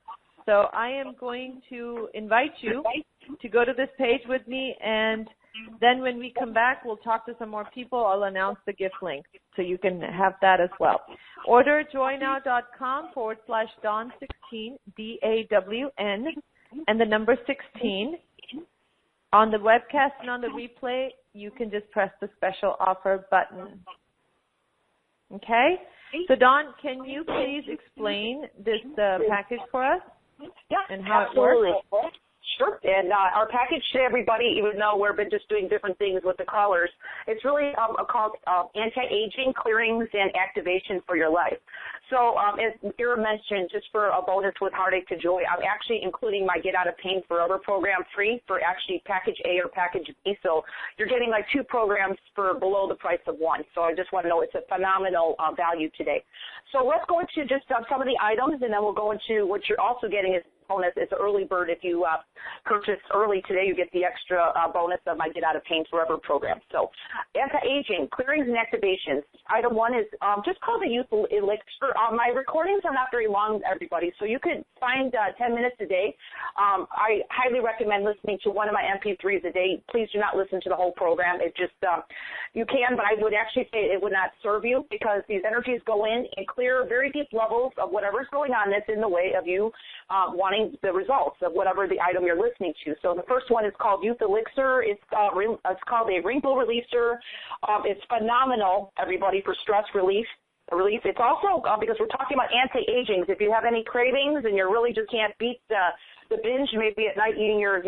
So I am going to invite you to go to this page with me, and then when we come back, we'll talk to some more people. I'll announce the gift link so you can have that as well. Order joynow.com/Dawn16, DAWN, and the number 16. On the webcast and on the replay, you can just press the special offer button. Okay? So, Dawn, can you please explain this package for us? Yeah, and how absolutely. It works? Sure. And our package to everybody, even though we've been just doing different things with the callers, it's really called anti-aging, clearings, and activation for your life. So as Ira mentioned, just for a bonus with Heartache to Joy, I'm actually including my Get Out of Pain Forever program free for actually package A or package B. So you're getting like 2 programs for below the price of 1. So I just want to know it's a phenomenal value today. So let's go into just some of the items, and then we'll go into what you're also getting is bonus. It's an early bird. If you purchase early today, you get the extra bonus of my Get Out of Pain Forever program. So anti-aging, clearings and activations. Item 1 is just called the Youth Elixir. my recordings are not very long, everybody, so you could find 10 minutes a day. I highly recommend listening to one of my MP3s a day. Please do not listen to the whole program. It just, you can, but I would actually say it would not serve you because these energies go in and clear very deep levels of whatever's going on that's in the way of you wanting the results of whatever the item you're listening to. So the first one is called Youth Elixir. It's called a wrinkle releaser. It's phenomenal, everybody, for stress relief. It's also, because we're talking about anti-aging, if you have any cravings and you really just can't beat the binge, maybe at night eating your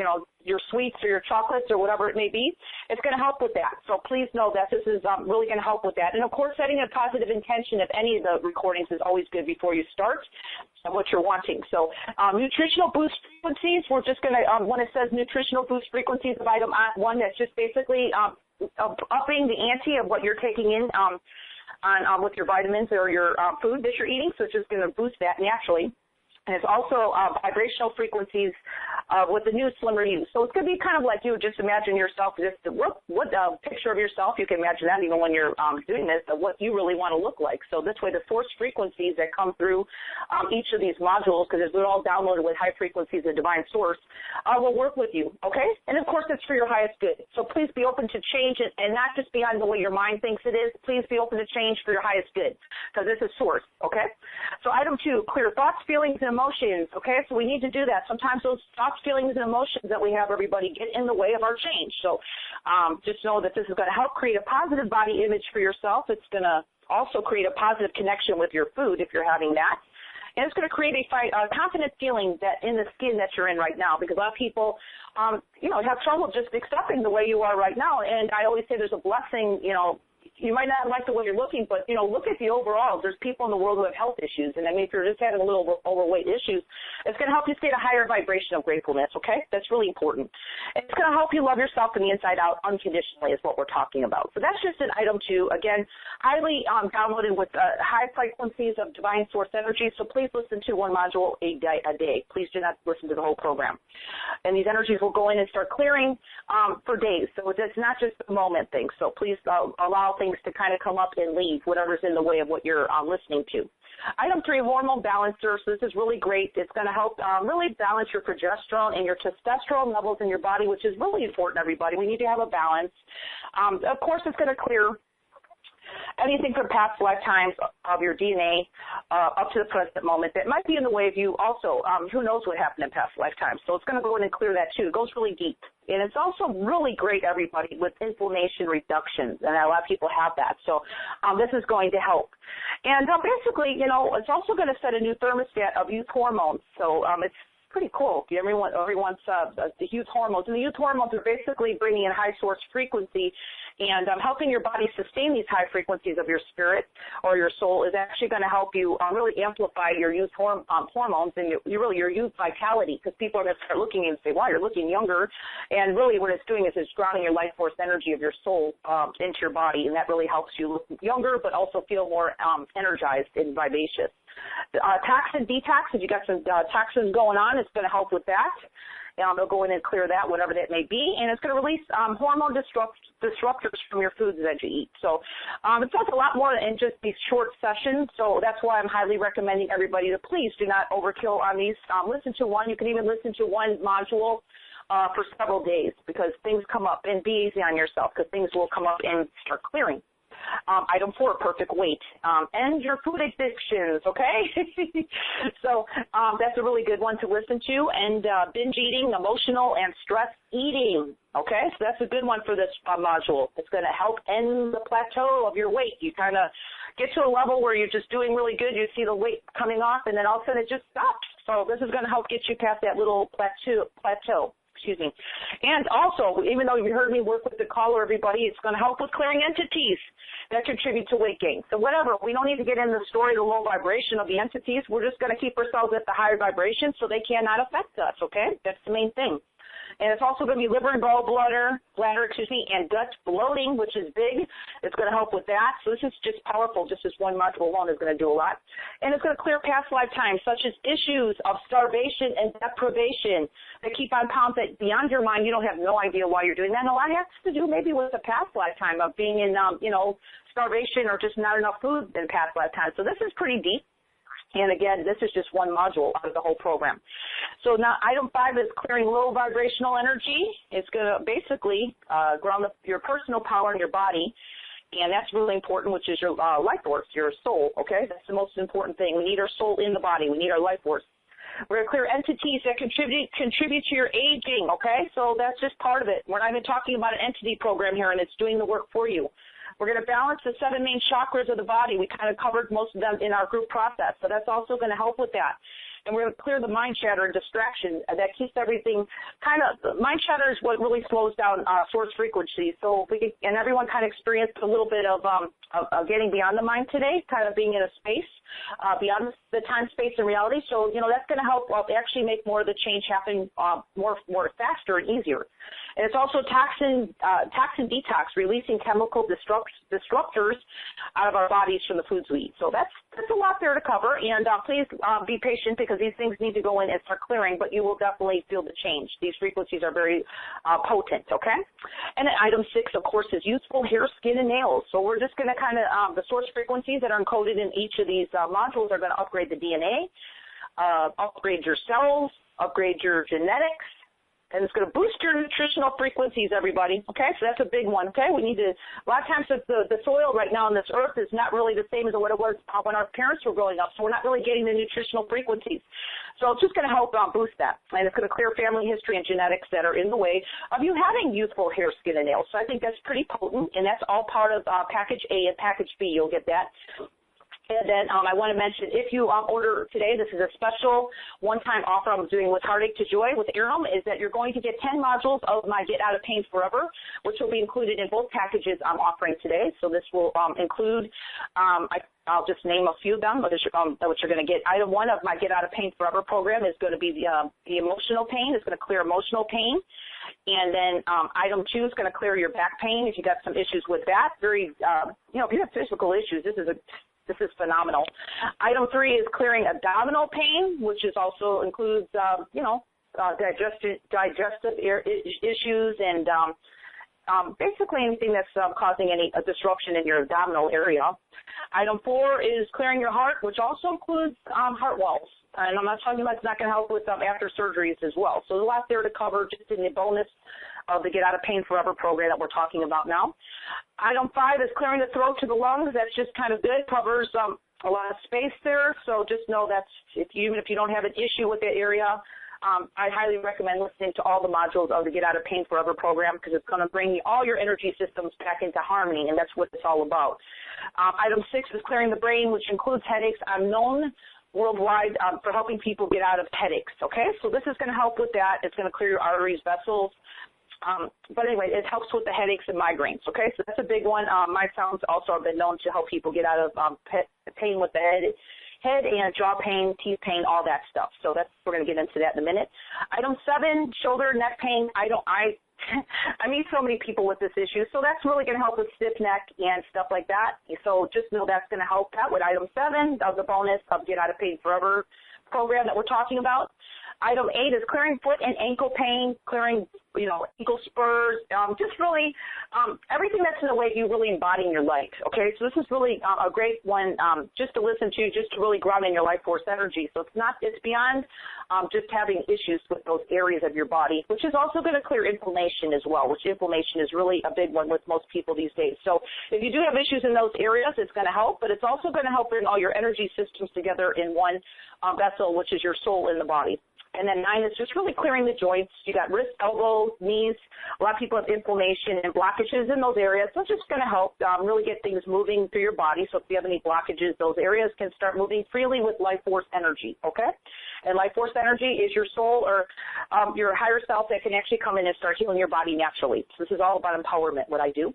sweets or your chocolates or whatever it may be, it's going to help with that. So please know that this is really going to help with that. And, of course, setting a positive intention of any of the recordings is always good before you start and what you're wanting. So nutritional boost frequencies, we're just going to, when it says nutritional boost frequencies of item 1, that's just basically upping the ante of what you're taking in with your vitamins or your food that you're eating, so it's just going to boost that naturally. And it's also vibrational frequencies with the new Slimmer You. So it's going to be kind of like you just imagine yourself, just what picture of yourself, you can imagine that even when you're doing this, of what you really want to look like. So this way the source frequencies that come through each of these modules, because they're all downloaded with high frequencies of divine source, will work with you, okay? And, of course, it's for your highest good. So please be open to change and not just beyond the way your mind thinks it is. Please be open to change for your highest good because this is source, okay? So item 2, clear thoughts, feelings, and emotions, okay? So we need to do that. Sometimes those thoughts, feelings, and emotions that we have, everybody, get in the way of our change. So just know that this is going to help create a positive body image for yourself. It's going to also create a positive connection with your food if you're having that. And it's going to create a confident feeling that in the skin that you're in right now, because a lot of people, have trouble just accepting the way you are right now. And I always say there's a blessing, you might not like the way you're looking, but, look at the overall. There's people in the world who have health issues. And, if you're just having a little overweight issues, it's going to help you stay at a higher vibration of gratefulness, okay? That's really important. It's going to help you love yourself from the inside out unconditionally is what we're talking about. So that's just an item 2. Again, highly downloaded with high frequencies of divine source energy. So please listen to one module a day. Please do not listen to the whole program. And these energies will go in and start clearing for days. So it's not just a moment thing. So please allow things to kind of come up and leave whatever's in the way of what you're listening to. Item 3, hormone balancer. So this is really great. It's going to help really balance your progesterone and your testosterone levels in your body, which is really important, everybody. We need to have a balance. Of course, it's going to clear anything from past lifetimes of your DNA up to the present moment that might be in the way of you also. Who knows what happened in past lifetimes. So it's going to go in and clear that too. It goes really deep. And it's also really great, everybody, with inflammation reductions. And a lot of people have that. So this is going to help. And basically, it's also going to set a new thermostat of youth hormones. So it's pretty cool. Everyone wants the youth hormones. And the youth hormones are basically bringing in high source frequency and helping your body sustain these high frequencies of your spirit or your soul is actually going to help you really amplify your youth hormones and your youth vitality, because people are going to start looking and say, wow, you're looking younger. And really what it's doing is it's grounding your life force energy of your soul into your body, and that really helps you look younger but also feel more energized and vivacious. Toxin detox, if you got some toxins going on, it's going to help with that. They'll go in and clear that, whatever that may be, and it's going to release hormone disruptors from your foods that you eat. So it does a lot more than just these short sessions, so that's why I'm highly recommending everybody to please do not overkill on these. Listen to one. You can even listen to one module for several days, because things come up, and be easy on yourself, because things will come up and start clearing. Item 4, perfect weight. End your food addictions, okay? So that's a really good one to listen to. And binge eating, emotional, and stress eating, okay? So that's a good one for this module. It's going to help end the plateau of your weight. You kind of get to a level where you're just doing really good. You see the weight coming off, and then all of a sudden it just stops. So this is going to help get you past that little plateau. Excuse me. And also, even though you heard me work with the caller, everybody, it's going to help with clearing entities that contribute to weight gain. So whatever, we don't need to get in the story of the low vibration of the entities. We're just going to keep ourselves at the higher vibration so they cannot affect us, okay? That's the main thing. And it's also going to be liver and bladder, and gut bloating, which is big. It's going to help with that. So this is just powerful. Just this one module alone is going to do a lot. And it's going to clear past lifetimes, such as issues of starvation and deprivation that keep on pounding beyond your mind. You don't have no idea why you're doing that. And a lot has to do maybe with a past lifetime of being in, starvation or just not enough food in past lifetimes. So this is pretty deep. And again, this is just one module out of the whole program. So now item 5 is clearing low vibrational energy. It's going to basically ground your personal power in your body. And that's really important, which is your life force, your soul, okay? That's the most important thing. We need our soul in the body. We need our life force. We're going to clear entities that contribute to your aging, okay? So that's just part of it. We're not even talking about an entity program here, and it's doing the work for you. We're going to balance the 7 main chakras of the body. We kind of covered most of them in our group process, so that's also going to help with that. And we're going to clear the mind chatter and distraction that keeps everything kind of, mind chatter is what really slows down source frequency. So if we can, and everyone kind of experienced a little bit of getting beyond the mind today, kind of being in a space beyond the time, space, and reality. So, you know, that's going to help actually make more of the change happen more faster and easier. And it's also toxin detox, releasing chemical disruptors out of our bodies from the foods we eat. So that's a lot there to cover. And please be patient because these things need to go in and start clearing, but you will definitely feel the change. These frequencies are very potent, okay? And then item 6, of course, is useful hair, skin, and nails. So we're just going to kind of, the source frequencies that are encoded in each of these modules are going to upgrade the DNA, upgrade your cells, upgrade your genetics, and it's going to boost your nutritional frequencies, everybody. Okay, so that's a big one. Okay, we need to. A lot of times, the soil right now on this earth is not really the same as what it was when our parents were growing up. So we're not really getting the nutritional frequencies. So it's just going to help boost that, and it's going to clear family history and genetics that are in the way of you having youthful hair, skin, and nails. So I think that's pretty potent, and that's all part of package A and package B. You'll get that. And then I want to mention, if you order today, this is a special one-time offer I'm doing with Heartache to Joy with Aram, is that you're going to get 10 modules of my Get Out of Pain Forever, which will be included in both packages I'm offering today. So this will include, I'll just name a few of them, which you're going to get. Item 1 of my Get Out of Pain Forever program is going to be the emotional pain. It's going to clear emotional pain. And then item 2 is going to clear your back pain if you got some issues with that. If you have physical issues, this is phenomenal. Item 3 is clearing abdominal pain, which is also includes, digestive issues and basically anything that's causing any disruption in your abdominal area. Item 4 is clearing your heart, which also includes heart walls. And I'm not talking about it's not going to help with after surgeries as well. So there's a lot there to cover just in the bonus of the Get Out of Pain Forever program that we're talking about now. Item 5 is clearing the throat to the lungs. That's just kind of good. Covers a lot of space there. So just know that's even if you don't have an issue with that area, I highly recommend listening to all the modules of the Get Out of Pain Forever program because it's going to bring all your energy systems back into harmony, and that's what it's all about. Item 6 is clearing the brain, which includes headaches. I'm known worldwide for helping people get out of headaches, okay? So this is going to help with that. It's going to clear your arteries, vessels. But anyway, it helps with the headaches and migraines, okay? So that's a big one. My sounds also have been known to help people get out of pain with the head and jaw pain, teeth pain, all that stuff. So we're going to get into that in a minute. Item 7, shoulder, neck pain. I meet so many people with this issue, so that's really going to help with stiff neck and stuff like that. So just know that's going to help that with item 7 of the bonus of Get Out of Pain Forever program that we're talking about. Item 8 is clearing foot and ankle pain, clearing, ankle spurs, just really everything that's in the way of you really embodying your light, okay? So this is really a great one just to listen to, just to really ground in your life force energy. So it's beyond just having issues with those areas of your body, which is also going to clear inflammation as well, which inflammation is really a big one with most people these days. So if you do have issues in those areas, it's going to help, but it's also going to help bring all your energy systems together in one vessel, which is your soul in the body. And then 9 is just really clearing the joints. You got wrist, elbows, knees. A lot of people have inflammation and blockages in those areas. So it's just going to help really get things moving through your body. So if you have any blockages, those areas can start moving freely with life force energy, okay? And life force energy is your soul or your higher self that can actually come in and start healing your body naturally. So this is all about empowerment, what I do.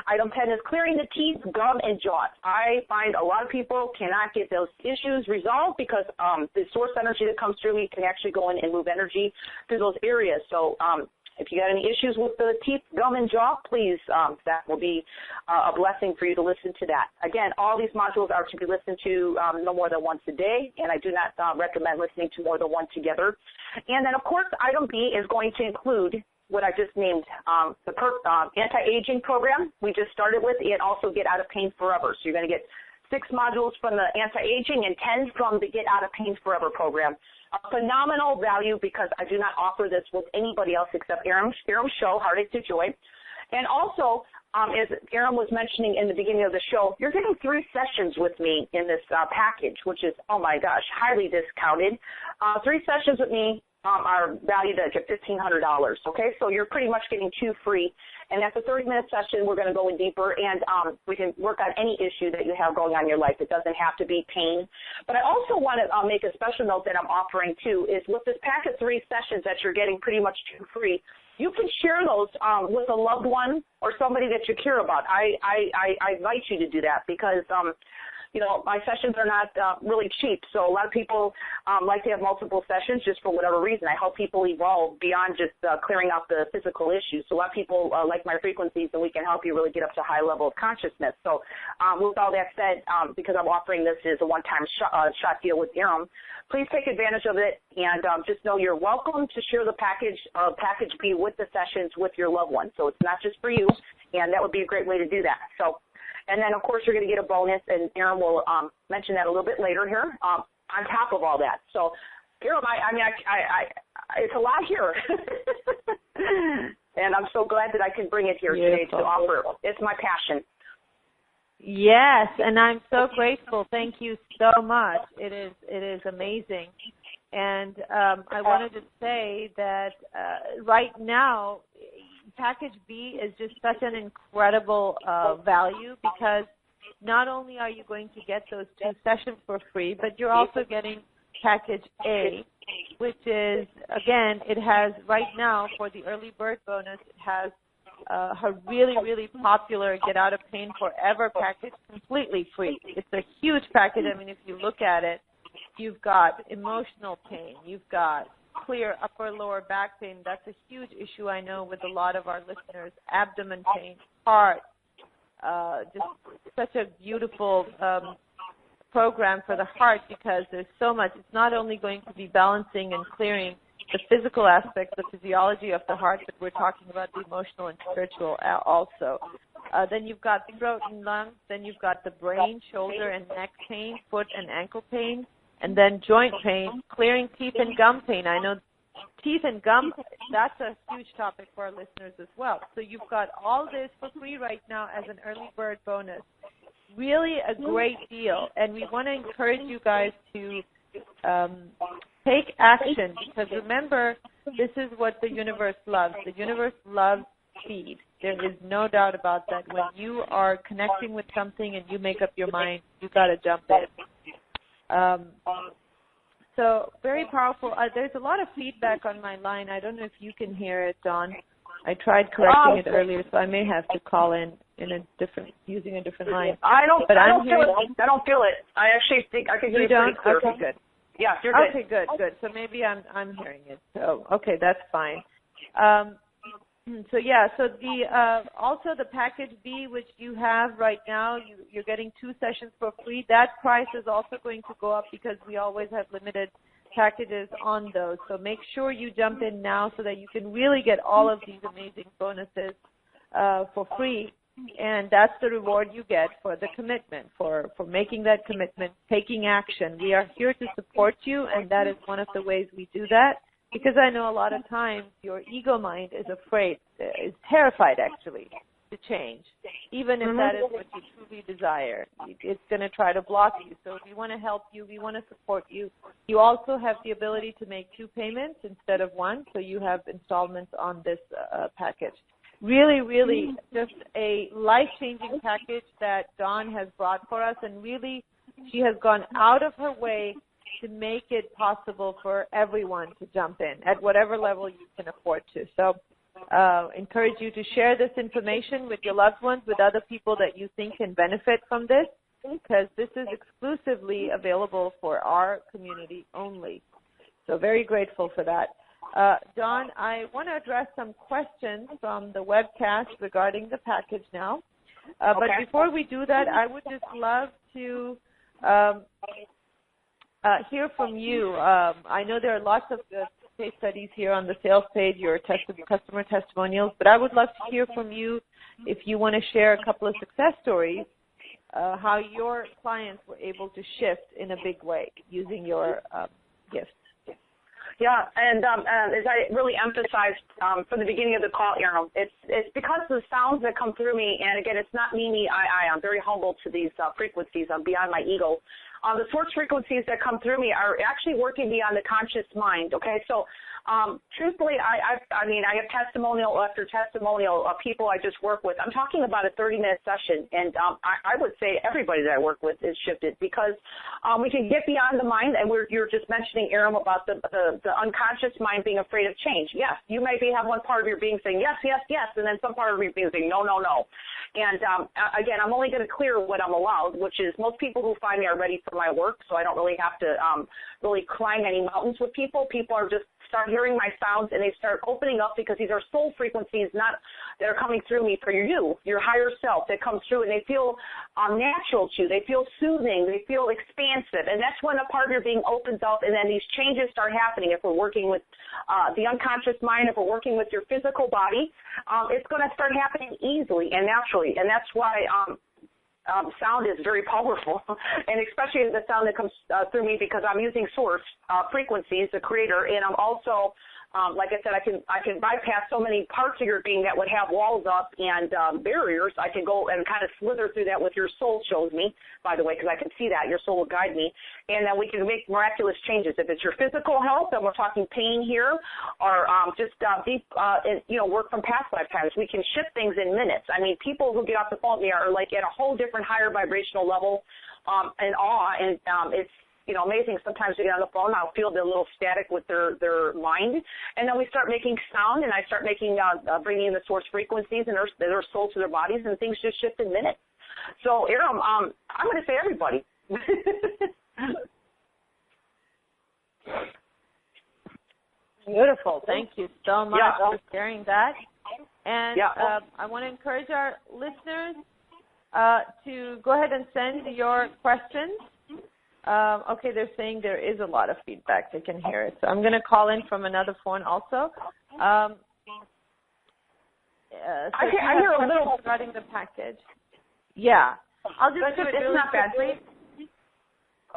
Item 10 is clearing the teeth, gum, and jaws. I find a lot of people cannot get those issues resolved because the source energy that comes through me can actually go in and move energy through those areas. So if you got any issues with the teeth, gum, and jaw, please, that will be a blessing for you to listen to that. Again, all these modules are to be listened to no more than once a day, and I do not recommend listening to more than one together. And then, of course, item B is going to include what I just named, the anti-aging program we just started with, and also Get Out of Pain Forever. So you're going to get 6 modules from the anti-aging, and 10 from the Get Out of Pain Forever program. A phenomenal value because I do not offer this with anybody else except Aram's show, Heartache to Joy. And also, as Aram was mentioning in the beginning of the show, you're getting 3 sessions with me in this package, which is, oh my gosh, highly discounted. 3 sessions with me are valued at $1,500, okay? So you're pretty much getting 2 free. And after 30-minute session, we're going to go in deeper, and we can work on any issue that you have going on in your life. It doesn't have to be pain. But I also want to make a special note that I'm offering, too, is with this pack of 3 sessions that you're getting pretty much 2 free, you can share those with a loved one or somebody that you care about. I invite you to do that because, you know, my sessions are not really cheap. So a lot of people like to have multiple sessions just for whatever reason. I help people evolve beyond just clearing out the physical issues. So a lot of people like my frequencies, and we can help you really get up to a high level of consciousness. So with all that said, because I'm offering this as a one-time shot deal with Aram, please take advantage of it, and just know you're welcome to share the package B with the sessions with your loved one. So it's not just for you, and that would be a great way to do that. So, and then, of course, you're going to get a bonus, and Aram will mention that a little bit later here on top of all that. So, Aram, I mean, it's a lot here, and I'm so glad that I can bring it here today to offer. It's my passion. Yes, and I'm so grateful. Thank you so much. It is amazing. And I wanted to say that right now, Package B is just such an incredible value because not only are you going to get those 2 sessions for free, but you're also getting Package A, which is, again, it has right now for the early bird bonus, it has her really, really popular Get Out of Pain Forever package completely free. It's a huge package. I mean, if you look at it, you've got emotional pain. You've got clear upper lower back pain. That's a huge issue, I know, with a lot of our listeners. Abdomen pain, heart, just such a beautiful program for the heart because there's so much. It's not only going to be balancing and clearing the physical aspects, the physiology of the heart, but we're talking about the emotional and spiritual also. Then you've got throat and lungs. Then you've got the brain, shoulder and neck pain, foot and ankle pain, and then joint pain, clearing teeth and gum pain. I know teeth and gum, that's a huge topic for our listeners as well. So you've got all this for free right now as an early bird bonus. Really a great deal, and we want to encourage you guys to take action because remember, this is what the universe loves. The universe loves speed. There is no doubt about that. When you are connecting with something and you make up your mind, you got to jump in. So very powerful. There's a lot of feedback on my line. I don't know if you can hear it, Dawn. I tried correcting it earlier, so I may have to call in a different, using a different line. I don't feel it. I actually think I can hear it pretty clear. Okay, good. Yeah, you're good. Okay, good. So maybe I'm hearing it. So okay, that's fine. So the also the package B, which you have right now, you're getting 2 sessions for free. That price is also going to go up because we always have limited packages on those. So make sure you jump in now so that you can really get all of these amazing bonuses for free. And that's the reward you get for the commitment, for making that commitment, taking action. We are here to support you, and that is one of the ways we do that. Because I know a lot of times your ego mind is afraid, is terrified actually to change. Even if that is what you truly desire, it's going to try to block you. So we want to help you. We want to support you. You also have the ability to make 2 payments instead of 1, so you have installments on this package. Really, really just a life-changing package that Dawn has brought for us, and really she has gone out of her way to make it possible for everyone to jump in at whatever level you can afford to. So encourage you to share this information with your loved ones, with other people that you think can benefit from this, because this is exclusively available for our community only. So very grateful for that. Dawn, I want to address some questions from the webcast regarding the package now. But before we do that, I would just love to hear from you. I know there are lots of case studies here on the sales page, your customer testimonials, but I would love to hear from you if you want to share a couple of success stories how your clients were able to shift in a big way using your gifts. Yeah, and as I really emphasized from the beginning of the call, Aaron, it's because of the sounds that come through me, and again, it's not me, I'm very humble to these frequencies. I'm beyond my ego. The source frequencies that come through me are actually working beyond the conscious mind, okay? So truthfully, I mean, I have testimonial after testimonial of people I just work with. I'm talking about a 30-minute session, and I would say everybody that I work with is shifted because we can get beyond the mind, and you're just mentioning, Aaron, about the unconscious mind being afraid of change. Yes, you may have one part of your being saying yes, yes, yes, and then some part of your being saying no, no, no. And again, I'm only going to clear what I'm allowed, which is most people who find me are ready for my work, so I don't really have to really climb any mountains with people. People are just start hearing my sounds and they start opening up because these are soul frequencies that are coming through me for you, your higher self that comes through, and they feel natural to you. They feel soothing. They feel expansive, and that's when a part of your being opens up, and then these changes start happening. If we're working with the unconscious mind, if we're working with your physical body, it's going to start happening easily and naturally, and that's why sound is very powerful, and especially the sound that comes through me because I'm using source frequencies, the creator, and I'm also, like I said, I can bypass so many parts of your being that would have walls up and barriers. I can go and kind of slither through that with your soul shows me, by the way, because I can see that. Your soul will guide me, and then we can make miraculous changes. If it's your physical health, and we're talking pain here, or just deep, work from past lifetimes, we can shift things in minutes. I mean, people who get off the phone with me are like at a whole different higher vibrational level and awe, and it's amazing. Sometimes we get on the phone, I'll feel the little static with their mind, and then we start making sound, and I start making, bringing in the source frequencies and their soul to their bodies, and things just shift in minutes. So, Aram, I'm going to say everybody. Beautiful. Thank you so much for sharing that. And I want to encourage our listeners to go ahead and send your questions. Okay, they're saying there is a lot of feedback. They can hear it. So I'm going to call in from another phone also. I hear a little regarding the package. Yeah. I'll just do it really quickly.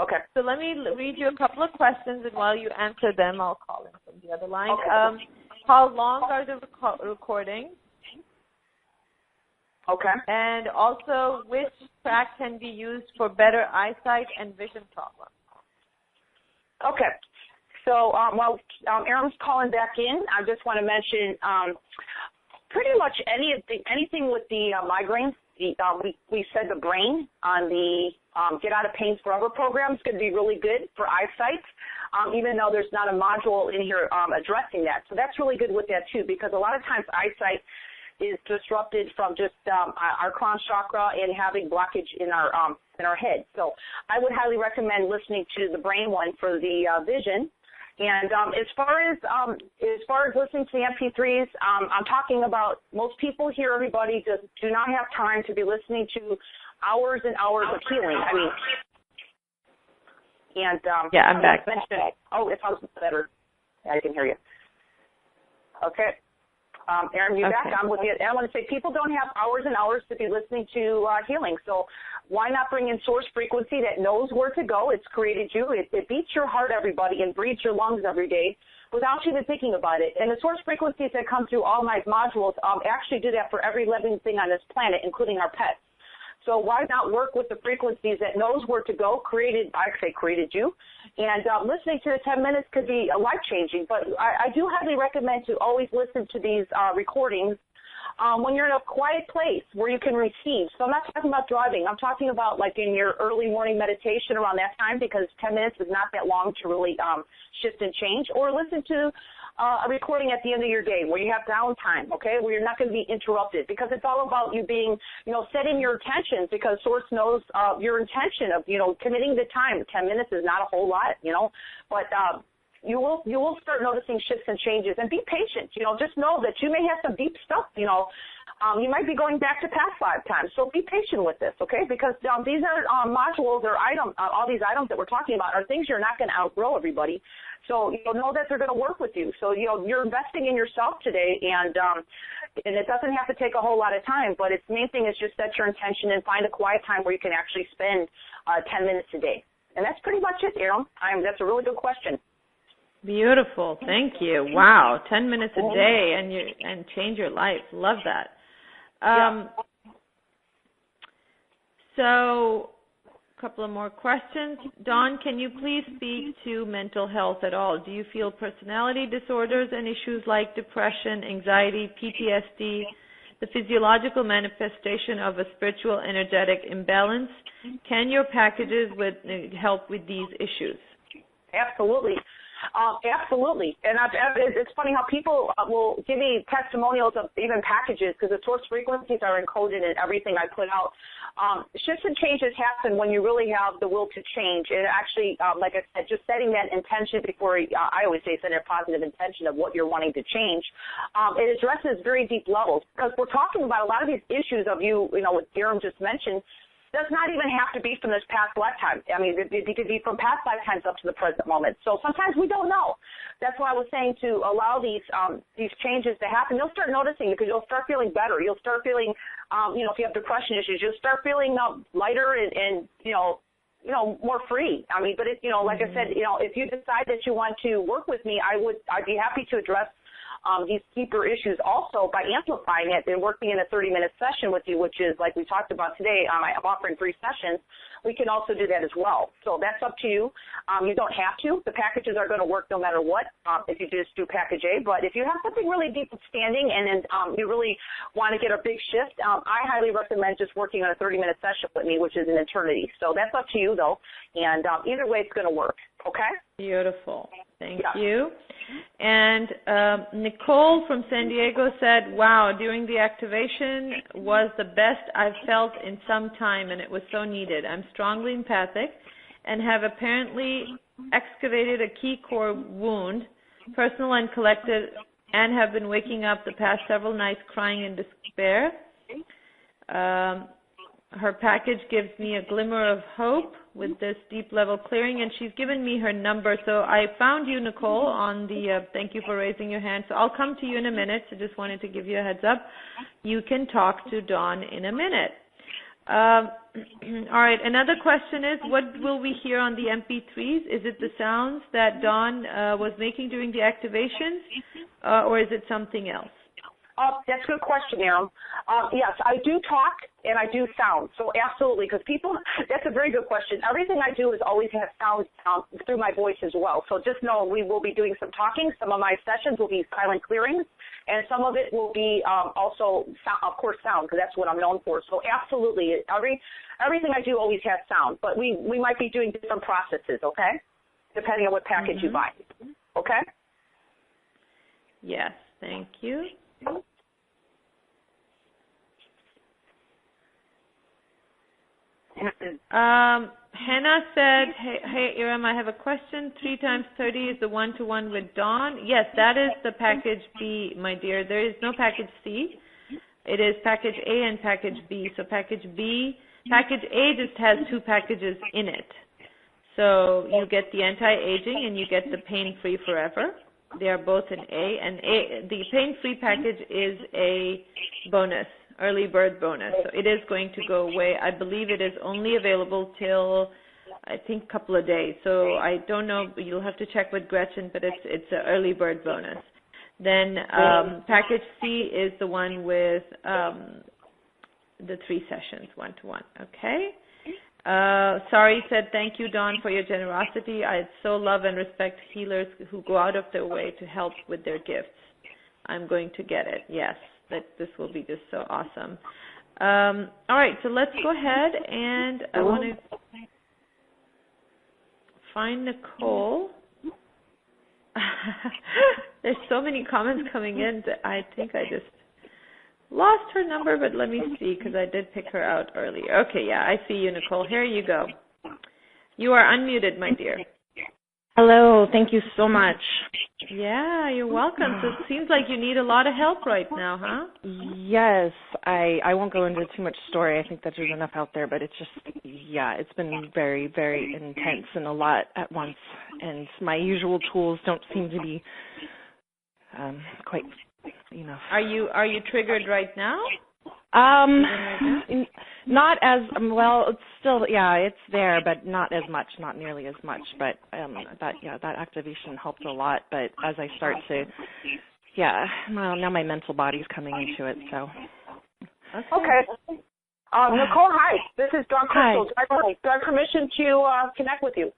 Okay. So let me read you a couple of questions, and while you answer them, I'll call in from the other line. Okay. How long are the recordings? Okay. And also, which track can be used for better eyesight and vision problems? Okay. So while Aaron's calling back in, I just want to mention pretty much anything with the migraines. We said the brain on the Get Out of Pain Forever program is going to be really good for eyesight, even though there's not a module in here addressing that. So that's really good with that, too, because a lot of times eyesight is disrupted from just our crown chakra and having blockage in our head. So I would highly recommend listening to the brain one for the vision. And as far as listening to the MP3s, I'm talking about most people here, everybody do not have time to be listening to hours and hours of healing. I mean, and I'm back. Oh, it sounds better. I can hear you. Okay. Aaron, you back? I'm with you. And I want to say people don't have hours and hours to be listening to healing. So why not bring in source frequency that knows where to go? It's created you. It beats your heart, everybody, and breathes your lungs every day without you even thinking about it. And the source frequencies that come through all my modules actually do that for every living thing on this planet, including our pets. So why not work with the frequencies that knows where to go, created you, and listening to the 10 minutes could be life-changing. But I do highly recommend to always listen to these recordings when you're in a quiet place where you can receive. So I'm not talking about driving. I'm talking about like in your early morning meditation around that time, because 10 minutes is not that long to really shift and change. Or listen to a recording at the end of your day where you have downtime, okay, where you're not going to be interrupted, because it's all about you being, setting your intentions, because Source knows your intention of, committing the time. 10 minutes is not a whole lot, but you will start noticing shifts and changes. And be patient. Just know that you may have some deep stuff. You might be going back to past lifetimes. So be patient with this, okay? Because these are modules or all these items that we're talking about are things you're not going to outgrow, everybody. So know that they're going to work with you. So you're investing in yourself today, and it doesn't have to take a whole lot of time. But the main thing is just set your intention and find a quiet time where you can actually spend 10 minutes a day. And that's pretty much it, Erin. That's a really good question. Beautiful. Thank you. Wow. 10 minutes a day and change your life. Love that. So a couple of more questions. Dawn, can you please speak to mental health at all? Do you feel personality disorders and issues like depression, anxiety, PTSD, the physiological manifestation of a spiritual energetic imbalance? Can your packages help with these issues? Absolutely. Absolutely. And it's funny how people will give me testimonials of even packages because the source frequencies are encoded in everything I put out. Shifts and changes happen when you really have the will to change. And actually, like I said, just setting that intention before, I always say set a positive intention of what you're wanting to change. It addresses very deep levels because we're talking about a lot of these issues of what Erin just mentioned, does not even have to be from this past lifetime. I mean, it could be from past lifetimes up to the present moment. So sometimes we don't know. That's why I was saying to allow these changes to happen. You'll start noticing because you'll start feeling better. You'll start feeling, if you have depression issues, you'll start feeling lighter and more free. I mean, but like I said, if you decide that you want to work with me, I'd be happy to address these deeper issues also by amplifying it and working in a 30-minute session with you, which is like we talked about today. I'm offering 3 sessions. We can also do that as well. So that's up to you. You don't have to. The packages are going to work no matter what if you just do package A. But if you have something really deep standing and you really want to get a big shift, I highly recommend just working on a 30-minute session with me, which is an eternity. So that's up to you, though. And either way, it's going to work. Okay? Beautiful. Thank you. And Nicole from San Diego said, wow, during the activation was the best I've felt in some time, and it was so needed. I'm strongly empathic and have apparently excavated a key core wound, personal and collective, and have been waking up the past several nights crying in despair. Her package gives me a glimmer of hope with this deep level clearing, and she's given me her number. So I found you, Nicole, on the thank you for raising your hand. So I'll come to you in a minute. So just wanted to give you a heads up. You can talk to Dawn in a minute. All right. Another question is, what will we hear on the MP3s? Is it the sounds that Dawn was making during the activations, or is it something else? That's a good question, Erin. Yes, I do talk and I do sound. So absolutely, because that's a very good question. Everything I do is always have sound through my voice as well. So just know we will be doing some talking. Some of my sessions will be silent clearings, and some of it will be also, of course, sound, because that's what I'm known for. So absolutely, everything I do always has sound. But we might be doing different processes, okay, depending on what package you buy. Okay? Yes, thank you. Hannah said, hey, Iram, I have a question. 3 times 30 is the one-to-one with Dawn. Yes, that is the package B, my dear. There is no package C. It is package A and package B. So package A just has 2 packages in it. So you get the anti-aging and you get the pain-free forever. They are both in A, and the pain-free package is a bonus, early bird bonus. So it is going to go away. I believe it is only available till, I think, a couple of days. So I don't know. You'll have to check with Gretchen, but it's an early bird bonus. Then package C is the one with the 3 sessions, one-to-one. Okay? Sari said, thank you, Dawn, for your generosity. I so love and respect healers who go out of their way to help with their gifts. I'm going to get it. Yes, this will be just so awesome. All right, so let's go ahead, and I want to find Nicole. There's so many comments coming in that I think I just lost her number, but let me see, because I did pick her out earlier. Okay, yeah, I see you, Nicole. Here you go. You are unmuted, my dear. Hello, thank you so much. Yeah, you're welcome. So it seems like you need a lot of help right now, huh? Yes, I won't go into too much story. I think that there's enough out there, but it's just, it's been very, very intense and a lot at once. And my usual tools don't seem to be quite enough. Are you triggered right now? Not as well. It's still, it's there, but not as much, not nearly as much. But that activation helped a lot. But as I start to, now my mental body's coming into it. So. Okay. Nicole, hi. This is Dawn Crystal. Do I have permission to connect with you?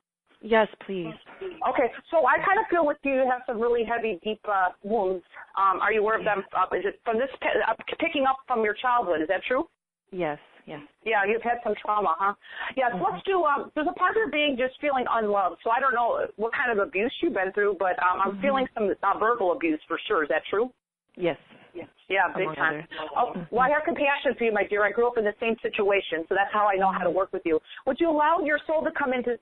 Yes, please. Okay, so I kind of feel with you have some really heavy, deep wounds. Are you aware of them? Is it from this picking up from your childhood? Is that true? Yes. Yeah, you've had some trauma, huh? Yeah, so let's do, there's a part of your being just feeling unloved. So I don't know what kind of abuse you've been through, but I'm feeling some verbal abuse for sure. Is that true? Yes. Yeah, big time. Well, I have compassion for you, my dear. I grew up in the same situation, so that's how I know how to work with you. Would you allow your soul to come in to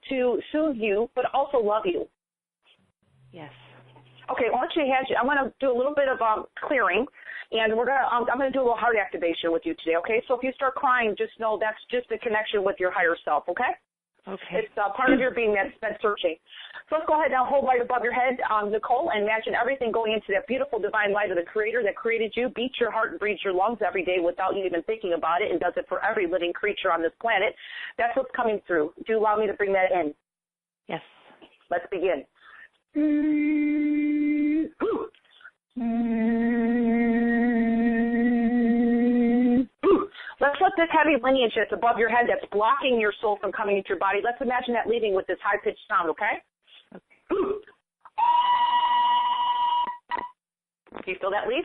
soothe you, but also love you? Yes. Okay, why don't you I'm going to do a little bit of clearing, and I'm going to do a little heart activation with you today, okay? So if you start crying, just know that's just a connection with your higher self, okay? Okay. It's part of your being that's been searching. So let's go ahead and hold right above your head, Nicole, and imagine everything going into that beautiful divine light of the Creator that created you, beats your heart and breathes your lungs every day without you even thinking about it, and does it for every living creature on this planet. That's what's coming through. Do you allow me to bring that in? Yes. Let's begin. Let's let this heavy lineage that's above your head that's blocking your soul from coming into your body, let's imagine that leaving with this high-pitched sound, okay? Do you feel that leave?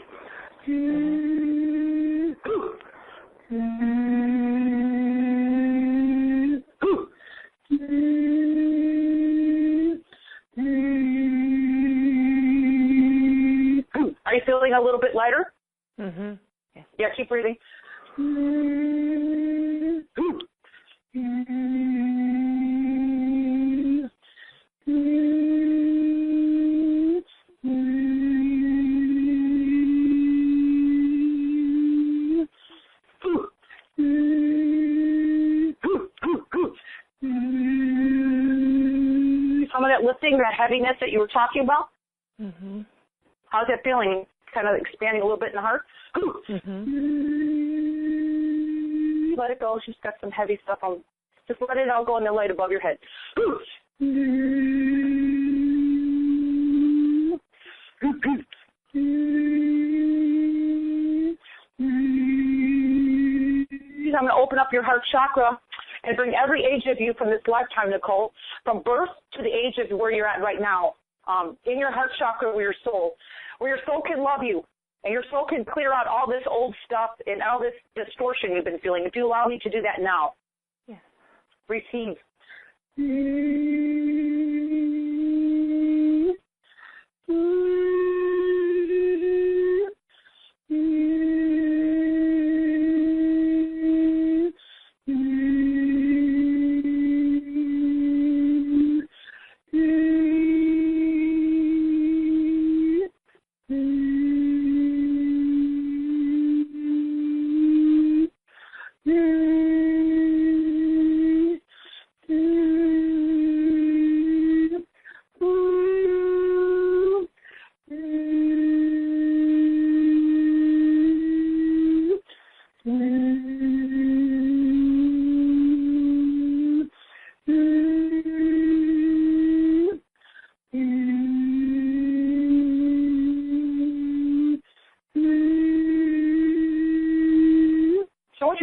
Are you feeling a little bit lighter? Mm-hmm. Yes. Yeah, keep breathing. Some of that lifting, that heaviness that you were talking about? Mm-hmm. How's that feeling? Kind of expanding a little bit in the heart? Mm-hmm. Let it go. She's got some heavy stuff on. Just let it all go in the light above your head. I'm going to open up your heart chakra and bring every age of you from this lifetime, Nicole, from birth to the age of where you're at right now, in your heart chakra where your soul can love you, and your soul can clear out all this old stuff and all this distortion you've been feeling. If you allow me to do that now. Yes. Receive.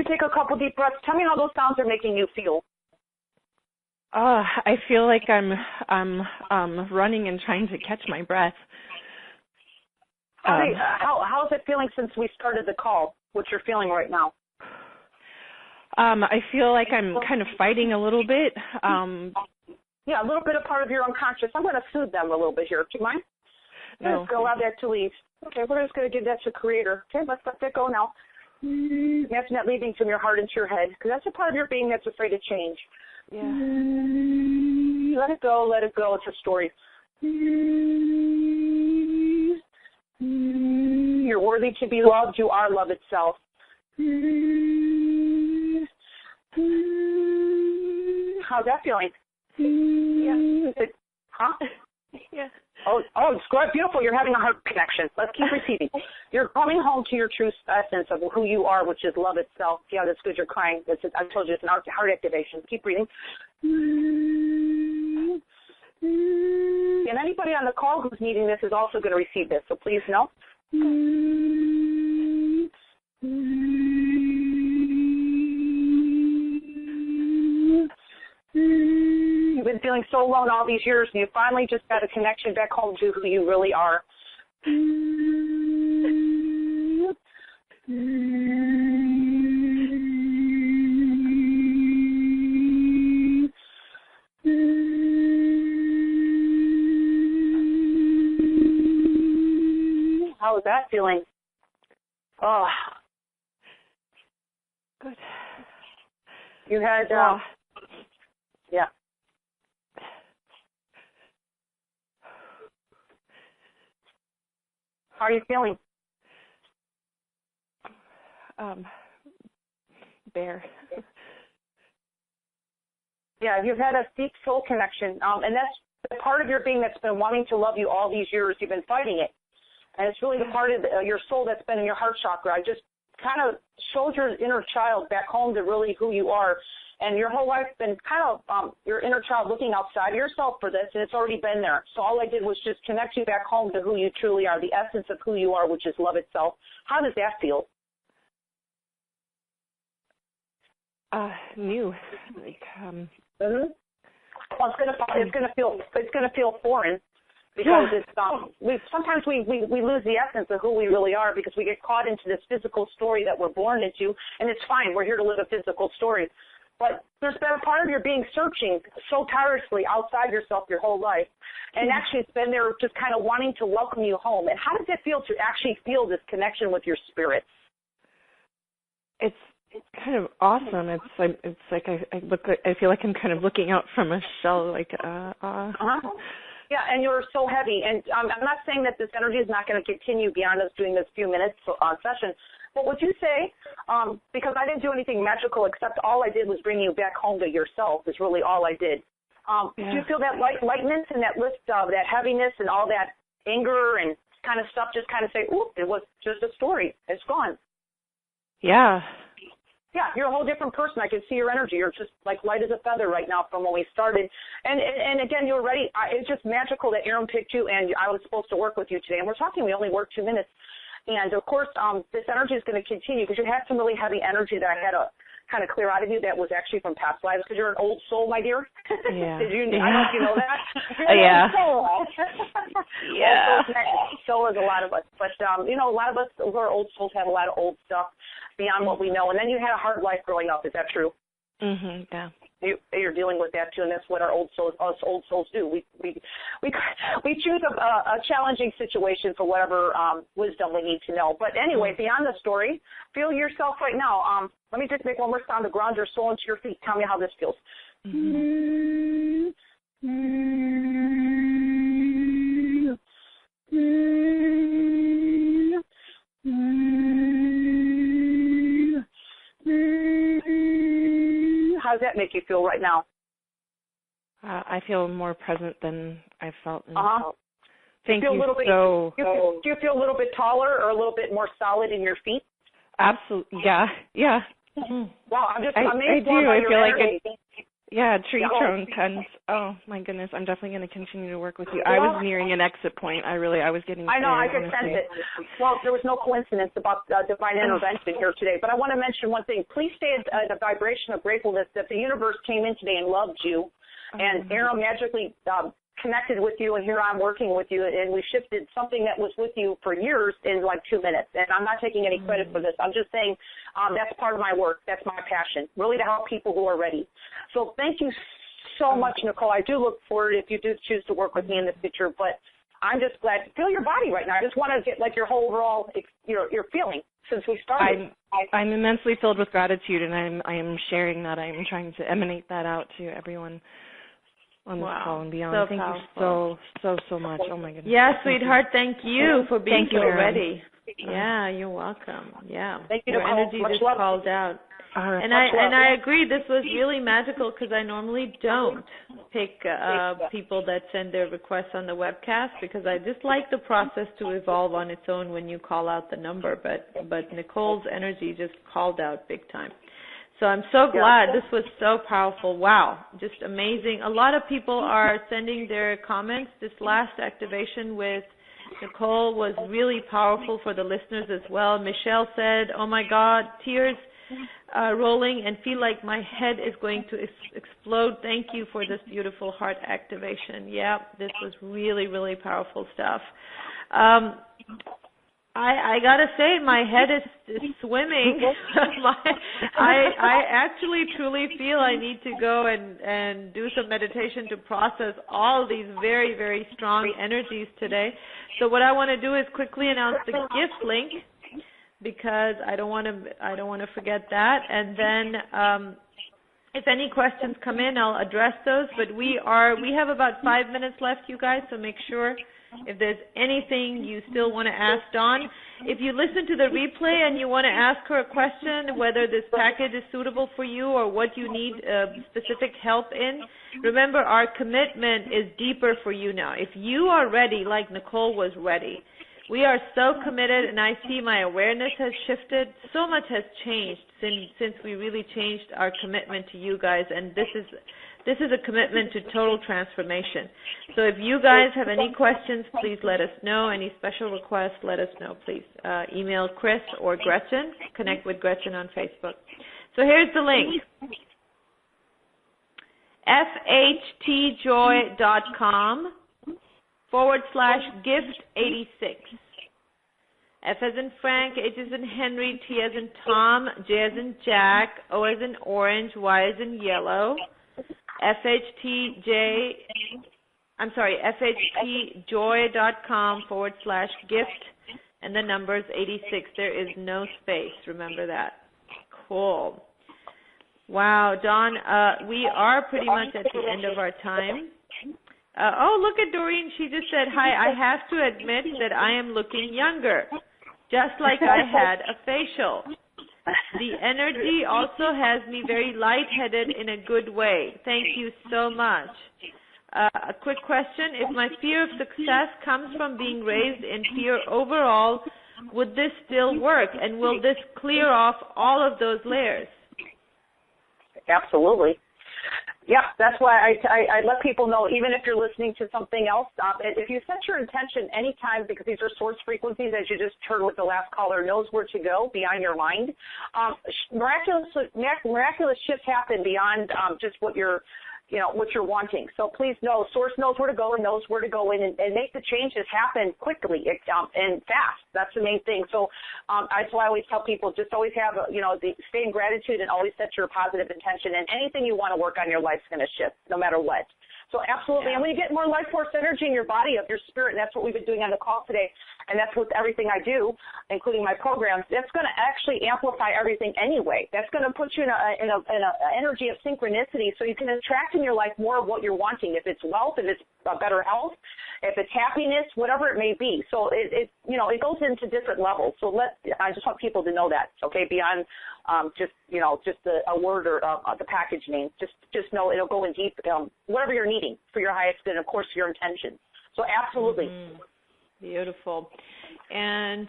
Take a couple deep breaths. Tell me how those sounds are making you feel. I feel like I'm running and trying to catch my breath. How's it feeling since we started the call? What you're feeling right now? I feel like I'm kind of fighting a little bit. Yeah, a little bit of part of your unconscious. I'm going to soothe them a little bit here. Do you mind? No. Let's allow that to leave. Okay, we're just going to give that to Creator. Okay, let's let that go now. Imagine that leaving from your heart into your head, because that's a part of your being that's afraid to change. Yeah. Let it go, let it go. It's a story. You're worthy to be loved. You are love itself. How's that feeling? Yeah. Huh? Yeah. Oh, it's good. Beautiful. You're having a heart connection. Let's keep receiving. You're coming home to your true essence of who you are, which is love itself. Yeah, that's good. You're crying. I told you it's an heart activation. Keep breathing. And anybody on the call who's needing this is also going to receive this, so please know. You've been feeling so alone all these years, and you finally just got a connection back home to who you really are. How is that feeling? Oh, good. You had, yeah. How are you feeling? Bare. Yeah, you've had a deep soul connection, and that's the part of your being that's been wanting to love you all these years. You've been fighting it, and it's really the part of your soul that's been in your heart chakra. I just kind of showed your inner child back home to really who you are, and your whole life's been kind of your inner child looking outside of yourself for this, and it's already been there. So all I did was just connect you back home to who you truly are, the essence of who you are, which is love itself. How does that feel? New, like Well, it's gonna feel foreign because it's sometimes we lose the essence of who we really are because we get caught into this physical story that we're born into, and it's fine. We're here to live a physical story, but there's been a part of your being searching so tirelessly outside yourself your whole life, and actually it's been there just kind of wanting to welcome you home. And how does it feel to actually feel this connection with your spirit? It's kind of awesome. It's like I feel like I'm kind of looking out from a shell, like Yeah, and you're so heavy. And I'm not saying that this energy is not going to continue beyond us doing this few minutes session. But would you say, because I didn't do anything magical except all I did was bring you back home to yourself is really all I did. Do you feel that lightness and that lift, that heaviness and all that anger and kind of stuff just kind of say, ooh, it was just a story. It's gone. Yeah. Yeah, you're a whole different person. I can see your energy. You're just like light as a feather right now from when we started. And again, you're ready. It's just magical that Aaron picked you, and I was supposed to work with you today. And we're talking, we only worked 2 minutes. And, of course, this energy is going to continue because you had some really heavy energy that I had to kind of clear out of you that was actually from past lives because you're an old soul, my dear. Yeah. I don't know if you know that. Yeah. Yeah. So is a lot of us. But, a lot of us who are old souls have a lot of old stuff beyond what we know. And then you had a hard life growing up. Is that true? Mm-hmm. Yeah. You're dealing with that too, and that's what us old souls do. We choose a challenging situation for whatever wisdom we need to know. But anyway, beyond the story, feel yourself right now. Let me just make one more sound to ground your soul into your feet. Tell me how this feels. Mm-hmm. How does that make you feel right now? I feel more present than I felt. Thank you. Do you feel a little bit taller or a little bit more solid in your feet? Absolutely. Yeah. Yeah. Mm-hmm. Wow, I'm just I amazed. do. I feel energy. like tree trunk, and oh my goodness, I'm definitely going to continue to work with you. I was nearing an exit point. I was getting. I know. scared, I could honestly. sense it. Well, there was no coincidence about divine intervention here today. But I want to mention one thing. Please stay at a vibration of gratefulness that the universe came in today and loved you, and Aaron magically connected with you, and here I'm working with you, and we shifted something that was with you for years in like 2 minutes. And I'm not taking any credit for this. I'm just saying that's part of my work. That's my passion, really, to help people who are ready. So thank you so much, Nicole. I do look forward if you do choose to work with me in the future, but I'm just glad to feel your body right now. I just want to get like your whole overall your feeling since we started. I'm immensely filled with gratitude, and I am sharing that. I'm trying to emanate that out to everyone. on this call and beyond. So thank powerful. you so much. Oh, my goodness. Yeah, sweetheart, thank you for being so Erin. ready. Yeah, you're welcome. Yeah. Thank you, Your Nicole. energy Much just love. called out. All right. And I agree. This was really magical because I normally don't pick people that send their requests on the webcast because I just like the process to evolve on its own when you call out the number. But Nicole's energy just called out big time. So I'm so glad. This was so powerful. Wow, just amazing. A lot of people are sending their comments. This last activation with Nicole was really powerful for the listeners as well. Michelle said, "Oh my God, tears rolling and feel like my head is going to explode. Thank you for this beautiful heart activation." Yeah, this was really, really powerful stuff. I gotta say, my head is swimming. I actually truly feel I need to go and do some meditation to process all these very, very strong energies today. So what I want to do is quickly announce the gift link, because I don't want to forget that. And then if any questions come in, I'll address those. But we have about 5 minutes left, you guys. So make sure if there's anything you still want to ask Dawn. If you listen to the replay and you want to ask her a question, whether this package is suitable for you or what you need specific help in, remember our commitment is deeper for you now. If you are ready, like Nicole was ready, we are so committed, and I see my awareness has shifted. So much has changed since we really changed our commitment to you guys, and this is a commitment to total transformation. So if you guys have any questions, please let us know. Any special requests, let us know, please. Email Chris or Gretchen. Connect with Gretchen on Facebook. So here's the link. FHTjoy.com/gift86. F as in Frank, H as in Henry, T as in Tom, J as in Jack, O as in Orange, Y as in Yellow. FHTjoy.com/gift, and the number's 86. There is no space. Remember that. Cool. Wow, Dawn, we are pretty much at the end of our time. Oh, look at Doreen. She just said, "Hi, I have to admit that I am looking younger, just like I had a facial. The energy also has me very lightheaded in a good way. Thank you so much." A quick question. If my fear of success comes from being raised in fear overall, would this still work? And will this clear off all of those layers? Absolutely. Yeah, that's why I let people know, even if you're listening to something else, if you set your intention anytime, because these are source frequencies, as you just heard with the last caller, knows where to go beyond your mind. Miraculous shifts happen beyond just what you're wanting. So please know, Source knows where to go and knows where to go in and make the changes happen quickly and fast. That's the main thing. So that's why I always tell people, just always have, stay in gratitude and always set your positive intention. And anything you want to work on, your life's going to shift no matter what. So absolutely. Yeah. And when you get more life force energy in your body, of your spirit, and that's what we've been doing on the call today, and that's with everything I do, including my programs, that's going to actually amplify everything anyway. That's going to put you in an energy of synchronicity, so you can attract in your life more of what you're wanting. If it's wealth, if it's better health, if it's happiness, whatever it may be. So it goes into different levels. So I just want people to know that, okay, beyond just a word or the package name. Just know it'll go in deep, whatever you're needing for your highest good, and of course your intention. So absolutely. Mm-hmm. Beautiful. And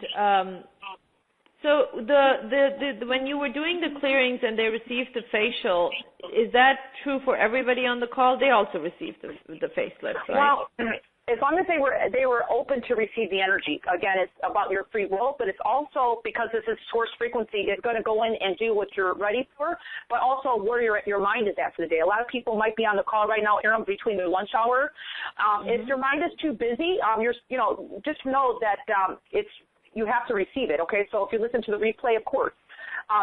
so the when you were doing the clearings and they received the facial, is that true for everybody on the call? They also received the facelift, right? Well, as long as they were open to receive the energy. Again, it's about your free will, but it's also, because this is source frequency, it's going to go in and do what you're ready for, but also where your mind is at for the day. A lot of people might be on the call right now, Aaron, between their lunch hour. If your mind is too busy, just know that you have to receive it. Okay, so if you listen to the replay, of course.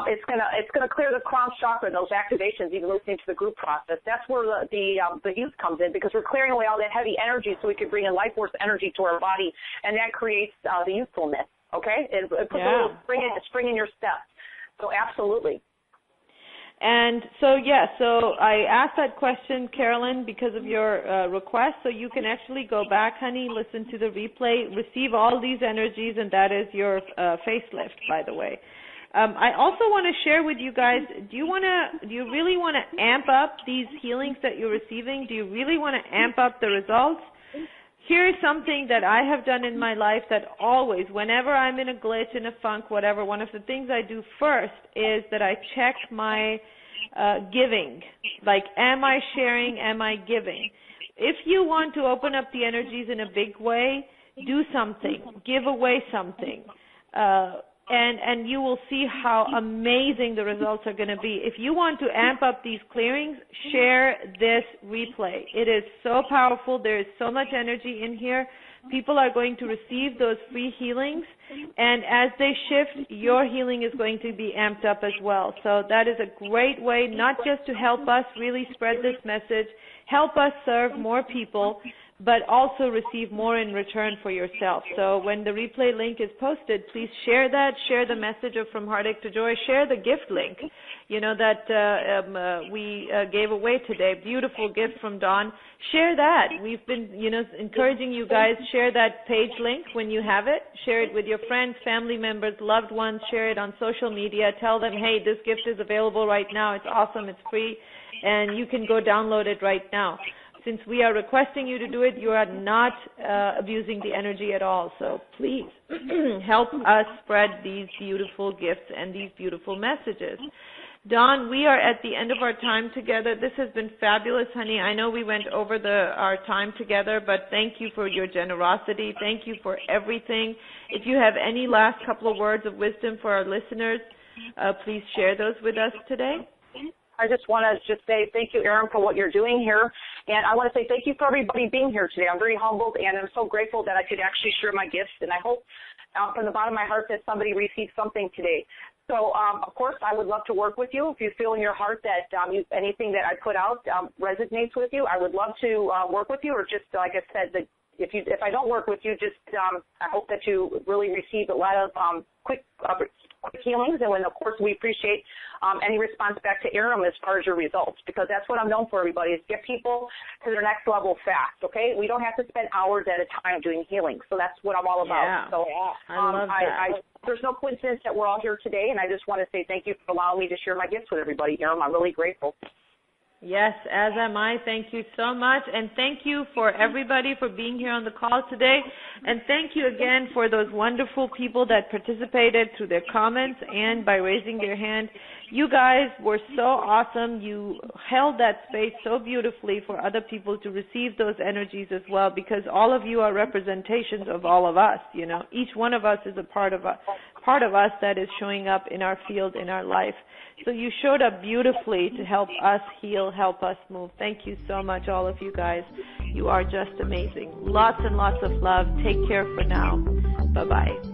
It's gonna clear the crown chakra, those activations, even listening to the group process. That's where the youth comes in, because we're clearing away all that heavy energy so we can bring in life force energy to our body, and that creates the youthfulness, okay? It puts a little spring in your step. So absolutely. And so I asked that question, Carolyn, because of your request. So you can actually go back, honey, listen to the replay, receive all these energies, and that is your facelift, by the way. I also want to share with you guys, do you really want to amp up these healings that you're receiving? Do you really want to amp up the results? Here's something that I have done in my life that always, whenever I'm in a glitch, in a funk, whatever, one of the things I do first is that I check my giving. Like, am I sharing? Am I giving? If you want to open up the energies in a big way, do something. Give away something. And you will see how amazing the results are going to be. If you want to amp up these clearings, share this replay. It is so powerful. There is so much energy in here. People are going to receive those free healings, and as they shift, your healing is going to be amped up as well. So that is a great way, not just to help us really spread this message, help us serve more people, but also receive more in return for yourself. So when the replay link is posted, please share that, share the message of From Heartache to Joy, share the gift link, that we gave away today. Beautiful gift from Dawn. Share that. We've been, encouraging you guys, share that page link when you have it. Share it with your friends, family members, loved ones. Share it on social media. Tell them, hey, this gift is available right now. It's awesome. It's free. And you can go download it right now. Since we are requesting you to do it, you are not abusing the energy at all. So please help us spread these beautiful gifts and these beautiful messages. Dawn, we are at the end of our time together. This has been fabulous, honey. I know we went over our time together, but thank you for your generosity. Thank you for everything. If you have any last couple of words of wisdom for our listeners, please share those with us today. I just want to say thank you, Erin, for what you're doing here. And I want to say thank you for everybody being here today. I'm very humbled, and I'm so grateful that I could actually share my gifts. And I hope from the bottom of my heart that somebody received something today. So, of course, I would love to work with you. If you feel in your heart that anything that I put out resonates with you, I would love to work with you. Or just, like I said, if I don't work with you, just I hope that you really receive a lot of quick healings. And of course, we appreciate any response back to Erin as far as your results, because that's what I'm known for, everybody, is get people to their next level fast, okay? We don't have to spend hours at a time doing healing. So that's what I'm all about. Yeah. So I love that. there's no coincidence that we're all here today, and I just want to say thank you for allowing me to share my gifts with everybody, Erin. I'm really grateful. Yes, as am I. Thank you so much. And thank you for everybody for being here on the call today. And thank you again for those wonderful people that participated through their comments and by raising their hand. You guys were so awesome. You held that space so beautifully for other people to receive those energies as well, because all of you are representations of all of us. Each one of us is a part of us that is showing up in our field, in our life. So you showed up beautifully to help us heal, help us move. Thank you so much, all of you guys. You are just amazing. Lots and lots of love. Take care for now. Bye-bye.